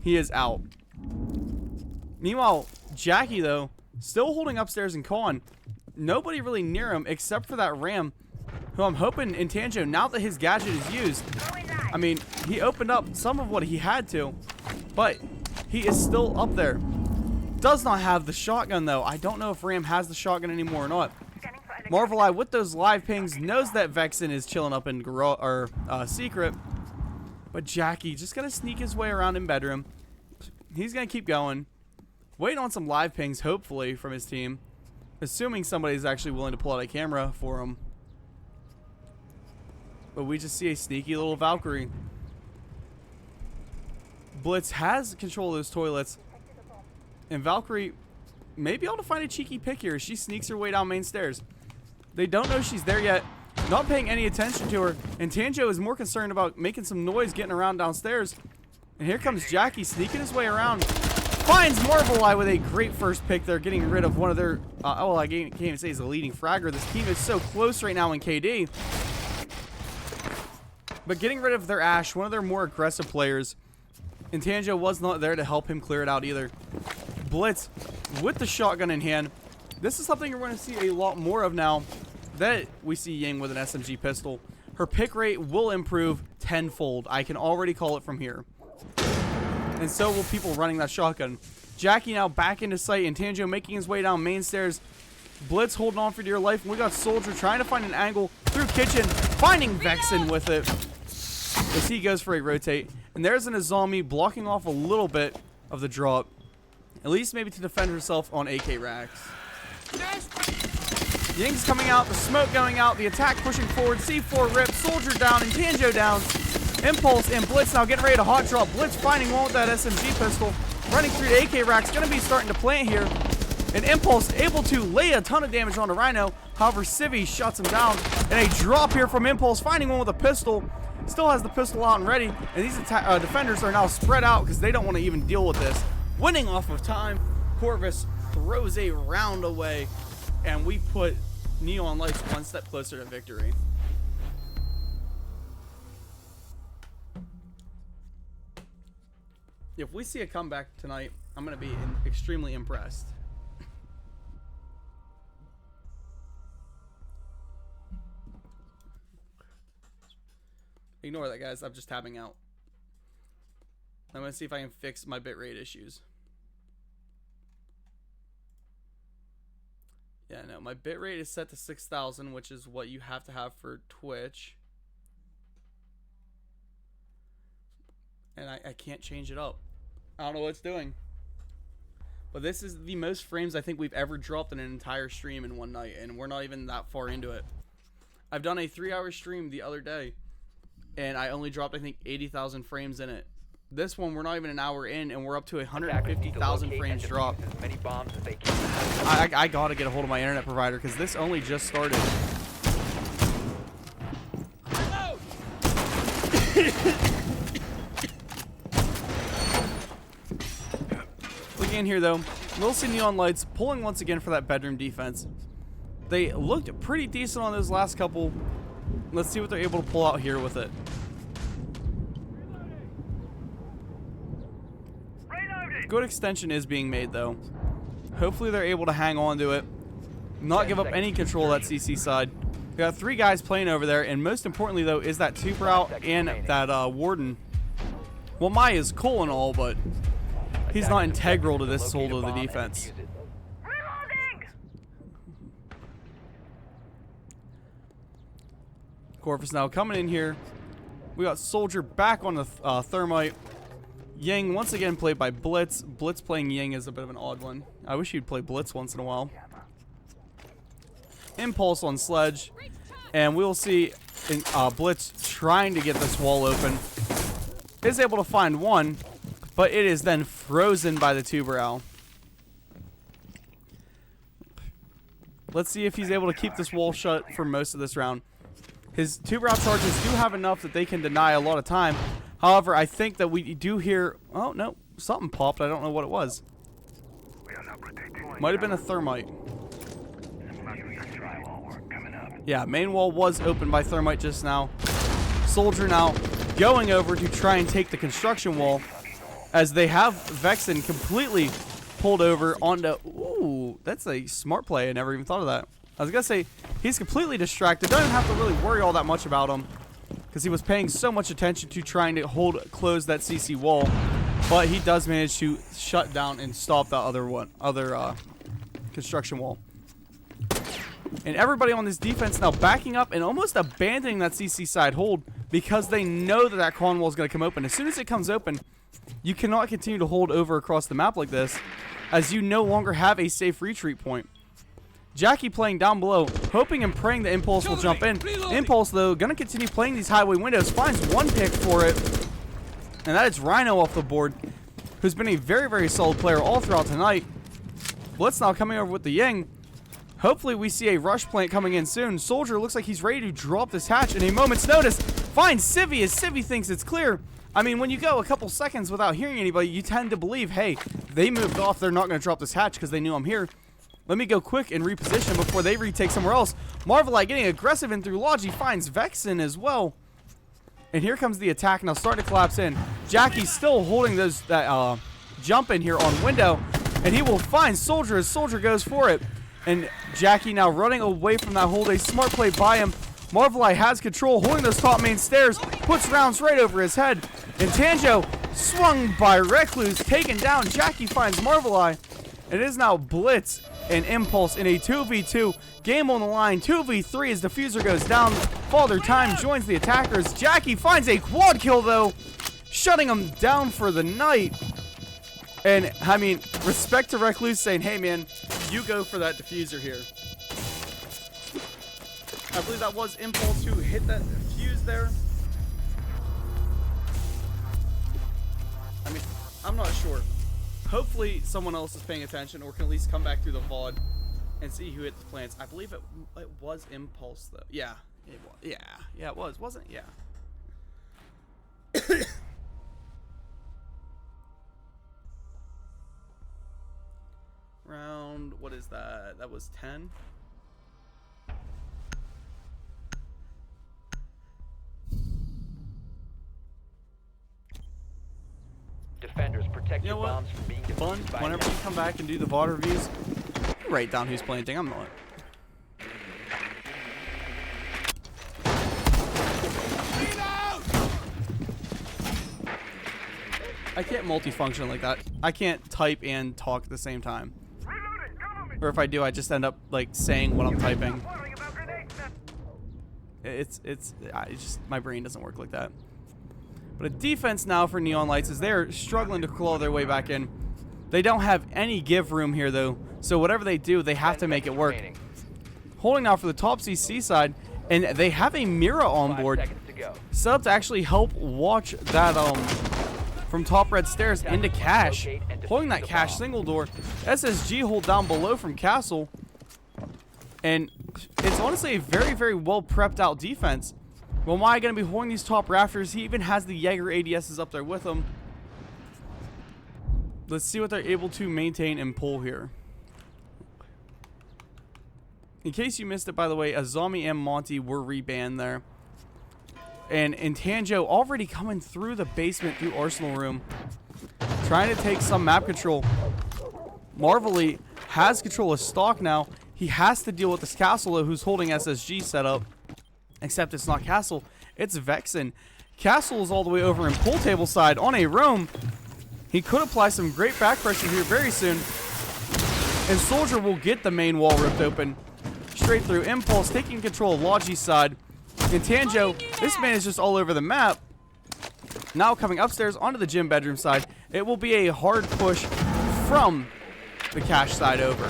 He is out. Meanwhile, Jackie, though, still holding upstairs in con. Nobody really near him except for that Ram, who I'm hoping in Tanjo, now that his gadget is used, I mean, he opened up some of what he had to, but he is still up there. Does not have the shotgun, though. I don't know if Ram has the shotgun anymore or not. Marvel Eye, with those live pings, knows that Vexen is chilling up in secret, but Jackie just going to sneak his way around in bedroom. He's going to keep going. Waiting on some live pings, hopefully, from his team. Assuming somebody's actually willing to pull out a camera for him. But we just see a sneaky little Valkyrie. Blitz has control of those toilets. And Valkyrie may be able to find a cheeky pick here as she sneaks her way down main stairs. They don't know she's there yet. Not paying any attention to her. And Tanjo is more concerned about making some noise getting around downstairs. And here comes Jackie sneaking his way around. Finds Marvel Eye with a great first pick there, getting rid of one of their, oh, I can't even say he's the leading fragger. This team is so close right now in KD. But getting rid of their Ash, one of their more aggressive players. And Tanjo was not there to help him clear it out either. Blitz with the shotgun in hand. This is something you're going to see a lot more of now that we see Ying with an SMG pistol. Her pick rate will improve tenfold. I can already call it from here. And so will people running that shotgun. Jackie now back into sight, and Tanjo making his way down main stairs. Blitz holding on for dear life. And we got Soldier trying to find an angle through kitchen, finding Vexen with it as he goes for a rotate. And there's an Azami blocking off a little bit of the drop, at least maybe to defend herself on AK racks. Ying's coming out, the smoke going out, the attack pushing forward. C4 rip, Soldier down, and Tanjo down. Impulse and Blitz now getting ready to hot drop. Blitz finding one with that SMG pistol. Running through the AK racks. Going to be starting to plant here. And Impulse able to lay a ton of damage onto Rhino. However, Civi shuts him down. And a drop here from Impulse. Finding one with a pistol. Still has the pistol out and ready. And these defenders are now spread out because they don't want to even deal with this. Winning off of time. Corvus throws a round away. And we put NeonLights one step closer to victory. If we see a comeback tonight, I'm going to be extremely impressed. Ignore that, guys. I'm just tabbing out. I'm going to see if I can fix my bitrate issues. Yeah, no, my bitrate is set to 6,000, which is what you have to have for Twitch. And I can't change it up. I don't know what it's doing. But this is the most frames I think we've ever dropped in an entire stream in one night. And we're not even that far into it. I've done a 3-hour stream the other day. And I only dropped, I think, 80,000 frames in it. This one, we're not even an hour in. And we're up to 150,000 frames dropped. I gotta get a hold of my internet provider. Because this only just started. In here though, we'll see NeonLights pulling once again for that bedroom defense. They looked pretty decent on those last couple. Let's see what they're able to pull out here with it. Good extension is being made though. Hopefully they're able to hang on to it, not give up any control of that CC side. We got 3 guys playing over there, and most importantly though is that Tuber out and that Warden. Well, Mai is cool and all, but he's not integral to this hold of the defense. Corvus now coming in here. We got Soldier back on the Thermite. Yang once again played by Blitz. Blitz playing Yang is a bit of an odd one. I wish he'd play Blitz once in a while. Impulse on Sledge. And we'll see Blitz trying to get this wall open. Is able to find one, but it is then frozen by the Tuber Owl. Let's see if he's able to keep this wall shut for most of this round. His Tuber Owl charges do have enough that they can deny a lot of time. However, I think that we do hear... Oh, no. Something popped. I don't know what it was. Might have been a Thermite. Yeah, main wall was opened by Thermite just now. Soldier now going over to try and take the construction wall, as they have Vexen completely pulled over onto... Ooh, that's a smart play. I never even thought of that. I was going to say, he's completely distracted. Don't have to really worry all that much about him, because he was paying so much attention to trying to close that CC wall. But he does manage to shut down and stop the other construction wall. And everybody on this defense now backing up and almost abandoning that CC side hold, because they know that that con wall is going to come open. As soon as it comes open, you cannot continue to hold over across the map like this, as you no longer have a safe retreat point. Jackie playing down below, hoping and praying that Impulse will jump in. Impulse, though, going to continue playing these highway windows, finds one pick for it, and that is Rhino off the board, who's been a very, very solid player all throughout tonight. Blitz now coming over with the Yang. Hopefully we see a rush plant coming in soon. Soldier looks like he's ready to drop this hatch in a moment's notice. Finds Civvy as Civvy thinks it's clear. I mean, when you go a couple seconds without hearing anybody, you tend to believe, hey, they moved off. They're not going to drop this hatch because they knew I'm here. Let me go quick and reposition before they retake somewhere else. Marvelite getting aggressive in through Logi, finds Vexen as well. And here comes the attack now, starting to collapse in. Jackie's still holding that jump in here on window, and he will find Soldier as Soldier goes for it. And Jackie now running away from that hold. A smart play by him. Marvelite has control, holding those top main stairs, puts rounds right over his head. And Tanjo swung by Recluse, taken down. Jackie finds Marvelite. It is now Blitz and Impulse in a 2v2. Game on the line, 2v3 as Diffuser goes down. Father Time joins the attackers. Jackie finds a quad kill, though, shutting him down for the night. And, I mean, respect to Recluse saying, hey, man, you go for that Diffuser here. I believe that was Impulse who hit that Diffuse there. I mean, I'm not sure. Hopefully someone else is paying attention or can at least come back through the VOD and see who hit the plants. I believe it was Impulse, though. Yeah, it was. Yeah, it was, wasn't it? Yeah. Round, what is that? That was 10. Defenders, protect your bombs from being Fun, defused by whenever you come back and do the VOD reviews, write down who's planting. I'm not. I can't multifunction like that. I can't type and talk at the same time. Or if I do, I just end up like saying what I'm typing. It's just my brain doesn't work like that. But a defense now for NeonLights as they're struggling to claw their way back in. They don't have any give room here though, so whatever they do, they have to make it work. Holding now for the top CC side, and they have a Mira on board, set up to actually help watch that from top red stairs into Cash. Holding that Cash single door. SSG hold down below from Castle. And it's honestly a very, very well prepped out defense. Well, why going to be holding these top rafters? He even has the Jaeger ADSs up there with him. Let's see what they're able to maintain and pull here. In case you missed it, by the way, Azami and Monty were rebanned there. And Tanjo already coming through the basement through Arsenal Room, trying to take some map control. Marvelly has control of stock now. He has to deal with this Castle, though, who's holding SSG set up. Except it's not Castle, it's Vexen. Castle is all the way over in pool table side on a roam. He could apply some great back pressure here very soon. And Soldier will get the main wall ripped open. Straight through. Impulse taking control of Logi's side. And Tanjo, this man is just all over the map. Now coming upstairs onto the gym bedroom side, it will be a hard push from the cash side over.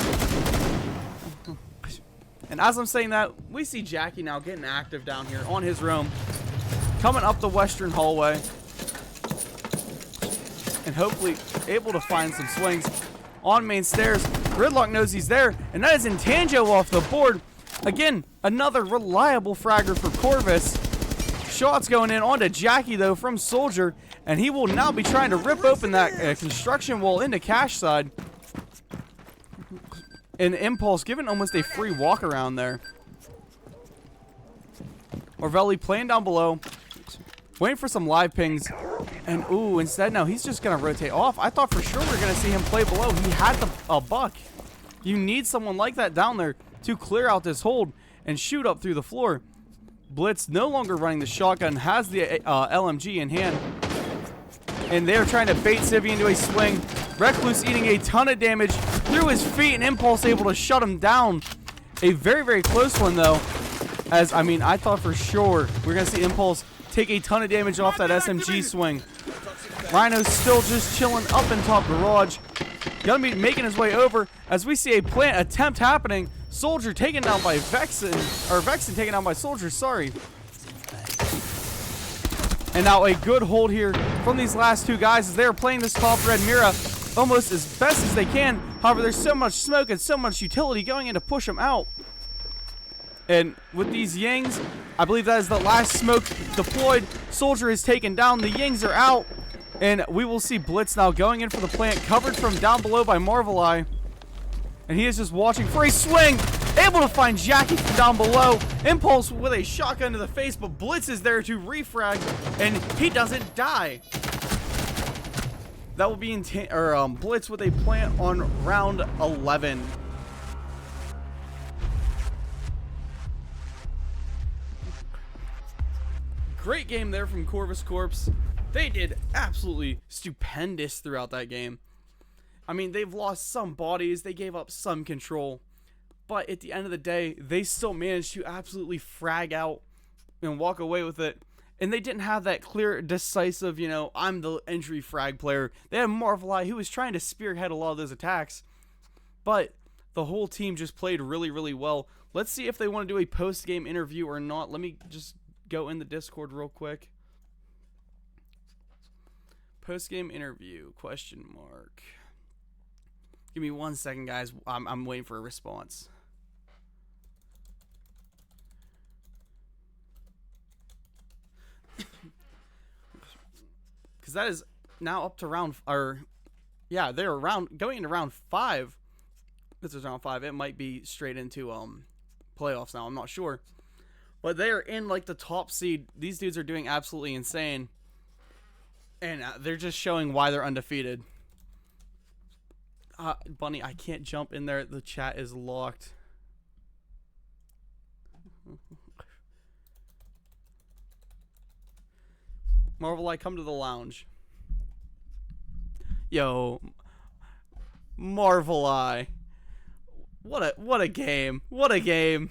And as I'm saying that, we see Jackie now getting active down here on his roam, coming up the western hallway, and hopefully able to find some swings on main stairs. Gridlock knows he's there, and that is Intanjo off the board. Again, another reliable fragger for Corvus. Shots going in onto Jackie, though, from Soldier, and he will now be trying to rip open that construction wall into cash side. And Impulse given almost a free walk around there. Orvelli playing down below, waiting for some live pings. And ooh, instead now he's just gonna rotate off. I thought for sure we were gonna see him play below. He had a buck. You need someone like that down there to clear out this hold and shoot up through the floor. Blitz no longer running the shotgun, has the LMG in hand. And they're trying to bait Civvy into a swing. Recluse eating a ton of damage through his feet, and Impulse able to shut him down. A very, very close one, though. As, I mean, I thought for sure we were going to see Impulse take a ton of damage off that SMG swing. Rhino's still just chilling up in top garage. Gonna be making his way over as we see a plant attempt happening. Soldier taken down by Vexen, or Vexen taken down by Soldier, sorry. And now a good hold here from these last two guys as they're playing this top red Mira almost as best as they can. However, there's so much smoke and so much utility going in to push them out. And with these Yings, I believe that is the last smoke deployed. Soldier is taken down. The Yings are out. And we will see Blitz now going in for the plant, covered from down below by Marveleye. And he is just watching for a swing. Able to find Jackie from down below. Impulse with a shotgun to the face, but Blitz is there to refrag, and he doesn't die. That will be Blitz with a plant on round 11. Great game there from Corvus Corps. They did absolutely stupendous throughout that game. I mean, they've lost some bodies, they gave up some control, but at the end of the day, they still managed to absolutely frag out and walk away with it. And they didn't have that clear, decisive, you know, I'm the entry frag player. They had Marveleye who was trying to spearhead a lot of those attacks, but the whole team just played really, really well. Let's see if they want to do a post-game interview or not. Let me just go in the Discord real quick. Post-game interview, question mark. Give me 1 second, guys. I'm waiting for a response. Because that is now up to round, or yeah, they're going into round 5. This is round 5. It might be straight into playoffs now. I'm not sure, but they are in like the top seed. These dudes are doing absolutely insane, and they're just showing why they're undefeated. Bunny, I can't jump in there. The chat is locked. Marveleye, come to the lounge. Yo, Marveleye. What a game. What a game.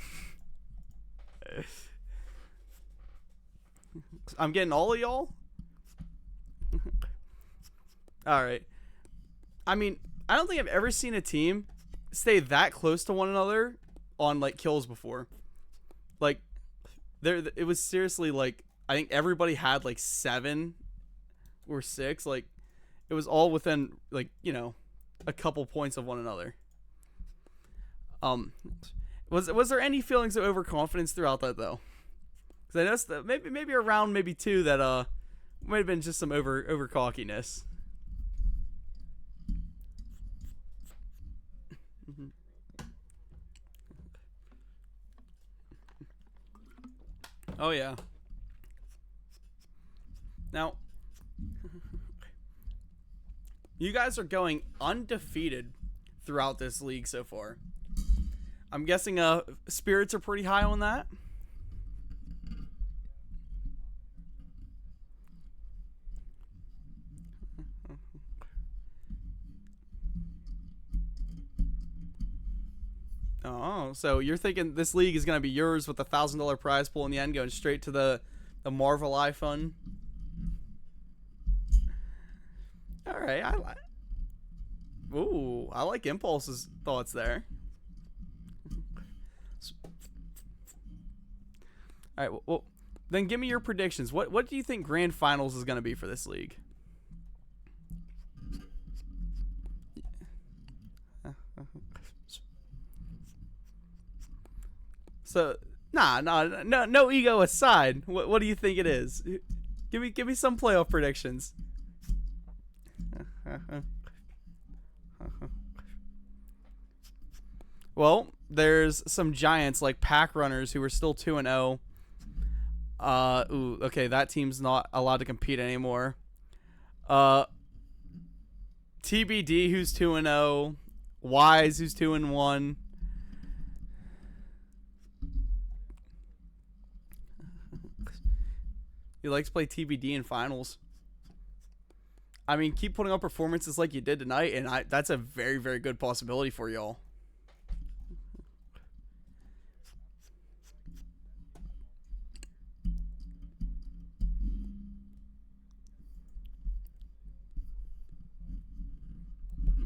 I'm getting all of y'all? Alright. I mean, I don't think I've ever seen a team stay that close to one another on like kills before. Like, it was seriously like, I think everybody had like 7 or 6. Like, it was all within like, you know, a couple points of one another. Was there any feelings of overconfidence throughout that though? Because I noticed that maybe around 2 that might have been just some over cockiness. Oh yeah. Now, you guys are going undefeated throughout this league so far. I'm guessing spirits are pretty high on that. Oh, so you're thinking this league is gonna be yours with a $1,000 prize pool in the end, going straight to the Marvel I Fund. All right, I like. Ooh, I like Impulse's thoughts there. All right, well, then give me your predictions. What do you think grand finals is gonna be for this league? So, no ego aside. What do you think it is? Give me some playoff predictions. Well, there's some giants like Pack Runners who are still 2-0. Okay, that team's not allowed to compete anymore. Uh, TBD who's 2-0. Wise who's 2-1. He likes to play TBD in finals. I mean, keep putting up performances like you did tonight, and that's a very, very good possibility for y'all.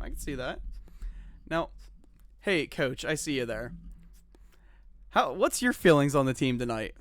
I can see that. Now, hey, coach, I see you there. What's your feelings on the team tonight?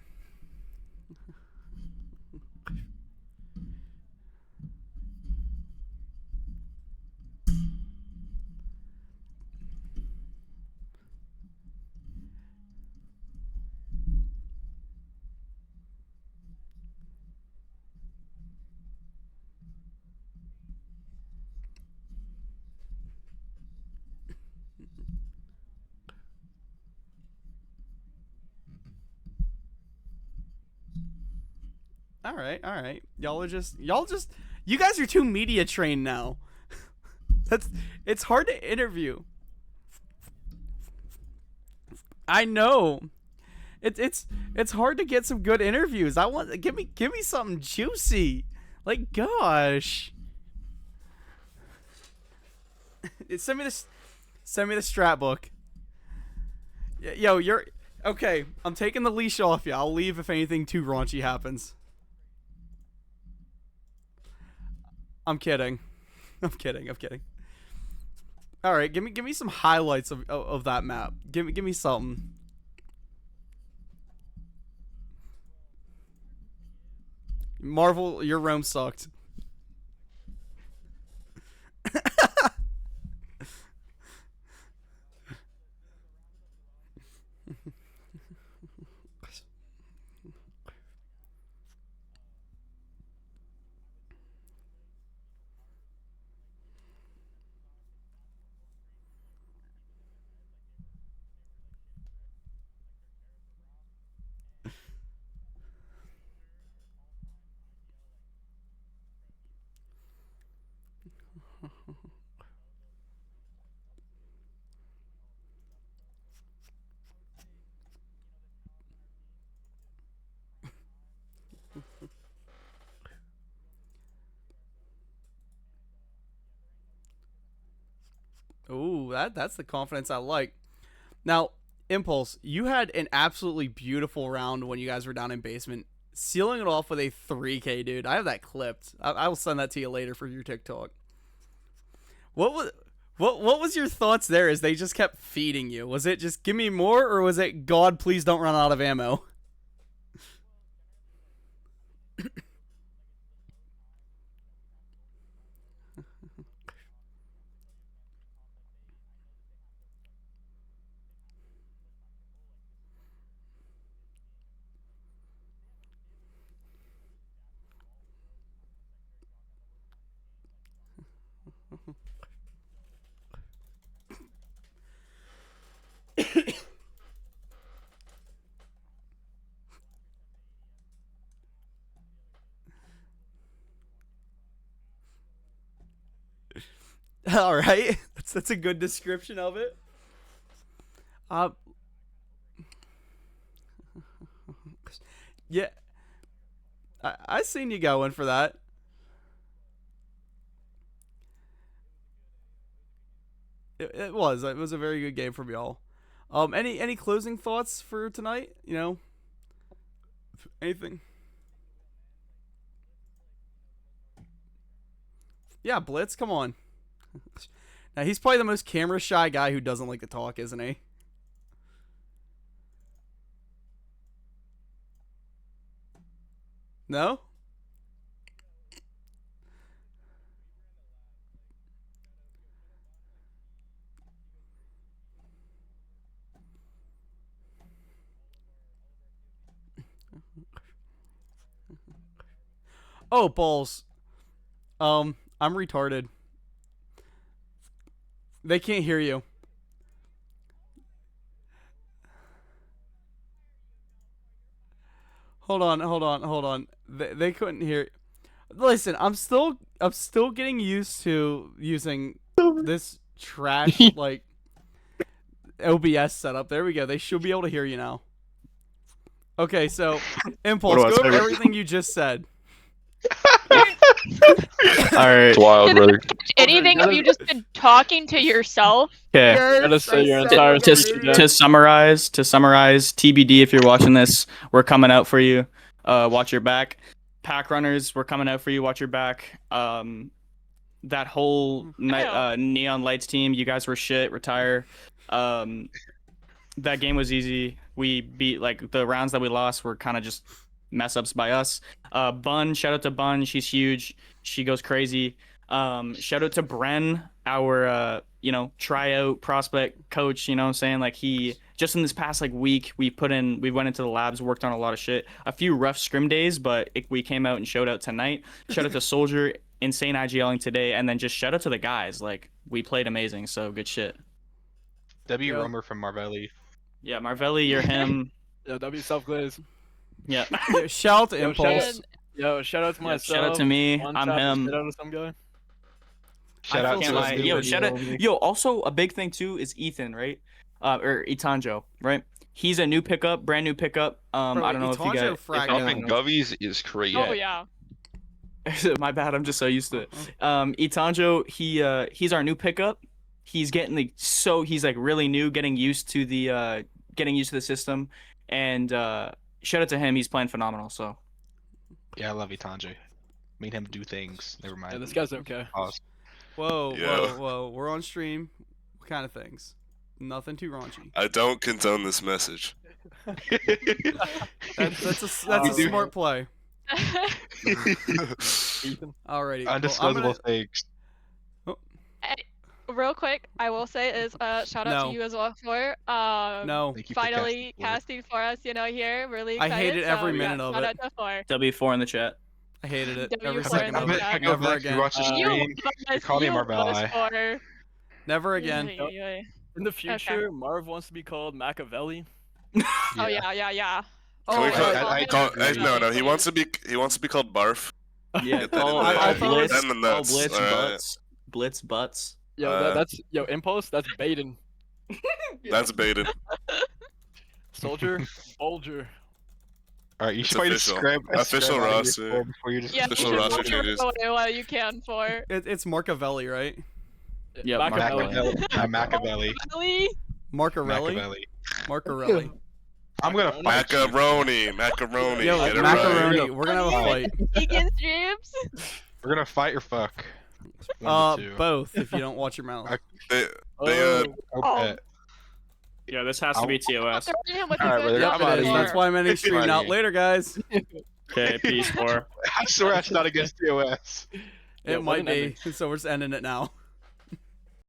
All right. You guys are too media trained now. It's hard to interview. I know. It's hard to get some good interviews. Give me something juicy. Like gosh. Send me the strat book. Yo, you're okay. I'm taking the leash off you. I'll leave if anything too raunchy happens. I'm kidding. I'm kidding. All right, give me some highlights of that map. Give me something. Marvel, your roam sucked. Ooh, that's the confidence I like. Now, Impulse, you had an absolutely beautiful round when you guys were down in basement, sealing it off with a 3K, dude. I have that clipped. I will send that to you later for your TikTok. What was what was your thoughts there as they just kept feeding you? Was it just give me more, or was it God, please don't run out of ammo? All right, that's a good description of it. Uh, yeah, I seen you going for that. It was a very good game from y'all. Any closing thoughts for tonight? You know, anything? Yeah, Blitz, come on. Now he's probably the most camera shy guy who doesn't like to talk, isn't he? No? Oh, balls. I'm retarded. They can't hear you. Hold on. They couldn't hear. Listen, I'm still getting used to using this trash like OBS setup. There we go. They should be able to hear you now. Okay, so Impulse, go over everything you just said. Alright. It's wild, brother. Anything of you just been talking to yourself? Okay. Gotta say your entire To summarize, TBD, if you're watching this, we're coming out for you. Watch your back. Pack runners, we're coming out for you. Watch your back. That whole night, Neon Lights team, you guys were shit. Retire. That game was easy. We beat, like, the rounds that we lost were kind of just mess ups by us. Bun, shout out to Bun. She's huge. She goes crazy. Shout out to Bren, our tryout prospect coach. You know what I'm saying? Like, he just in this past like week, we went into the labs, worked on a lot of shit. A few rough scrim days, but we came out and showed out tonight. Shout out to Soldier, insane IGLing today, and then just shout out to the guys. Like, we played amazing, so good shit. W. Romer from Marvelli. Yeah, Marvelli, you're him. Yeah, W self-glaze. Yeah. Shout out to Impulse. Shout out to myself. Shout out to me. I'm him. Shout out to some guy. Shout out to us. Shout out. Yo, also a big thing too is Ethan, right? Or Itanjo, right? He's a new pickup, brand new pickup. Bro, I don't know if you guys. Dropping Govies is crazy. Oh yeah. My bad. I'm just so used to it. Itanjo, he's our new pickup. He's getting he's like really new, getting used to the system, and shout out to him. He's playing phenomenal. So. Yeah, I love Itanji. Made him do things. Never mind. Yeah, this guy's okay. Pause. Whoa. We're on stream. What kind of things? Nothing too raunchy. I don't condone this message. That's a smart play. Alrighty. Undisclosable things. Real quick, I will say is shout out to you as well for No. finally casting for us. Here, really excited. I hated every minute of it. Shout out to 4. W4 in the chat. I hated it. W4 Every in second the of it. chat. Never again. Watch the stream. You call me Marvelli. Never again. In the future, Marv wants to be called Machiavelli. Oh yeah. Can we call, I- no. He wants to be called Barf. Yeah, Get that in there. I thought- Blitz, And the nuts. Blitz Alright. butts. Blitz butts. Yo, that's Impulse. That's Baden. That's baited. Soldier, Bulger. Alright, you It's should probably official. describe Official roster. before you just Yeah, Official you roster can changes. what you can for. It's Marcavelli, right? Yeah, Machiavelli. Machiavelli. Really? Marcarelli. Marcarelli. I'm gonna fight you. Macaroni. Yo, Get it macaroni. right. We're gonna have a fight. Vegan strips? We're gonna fight or fuck. One of the two. Both. If you don't watch your mouth. They, Oh, Oh. bet. Yeah, this has to be TOS. Throw him with Alright, the good brother, Yep, I'm it outta is. here. That's why I'm ending stream Outta out here. later, guys. Okay, peace, 4. I swear that's not against TOS. It might be. So we're just ending it now.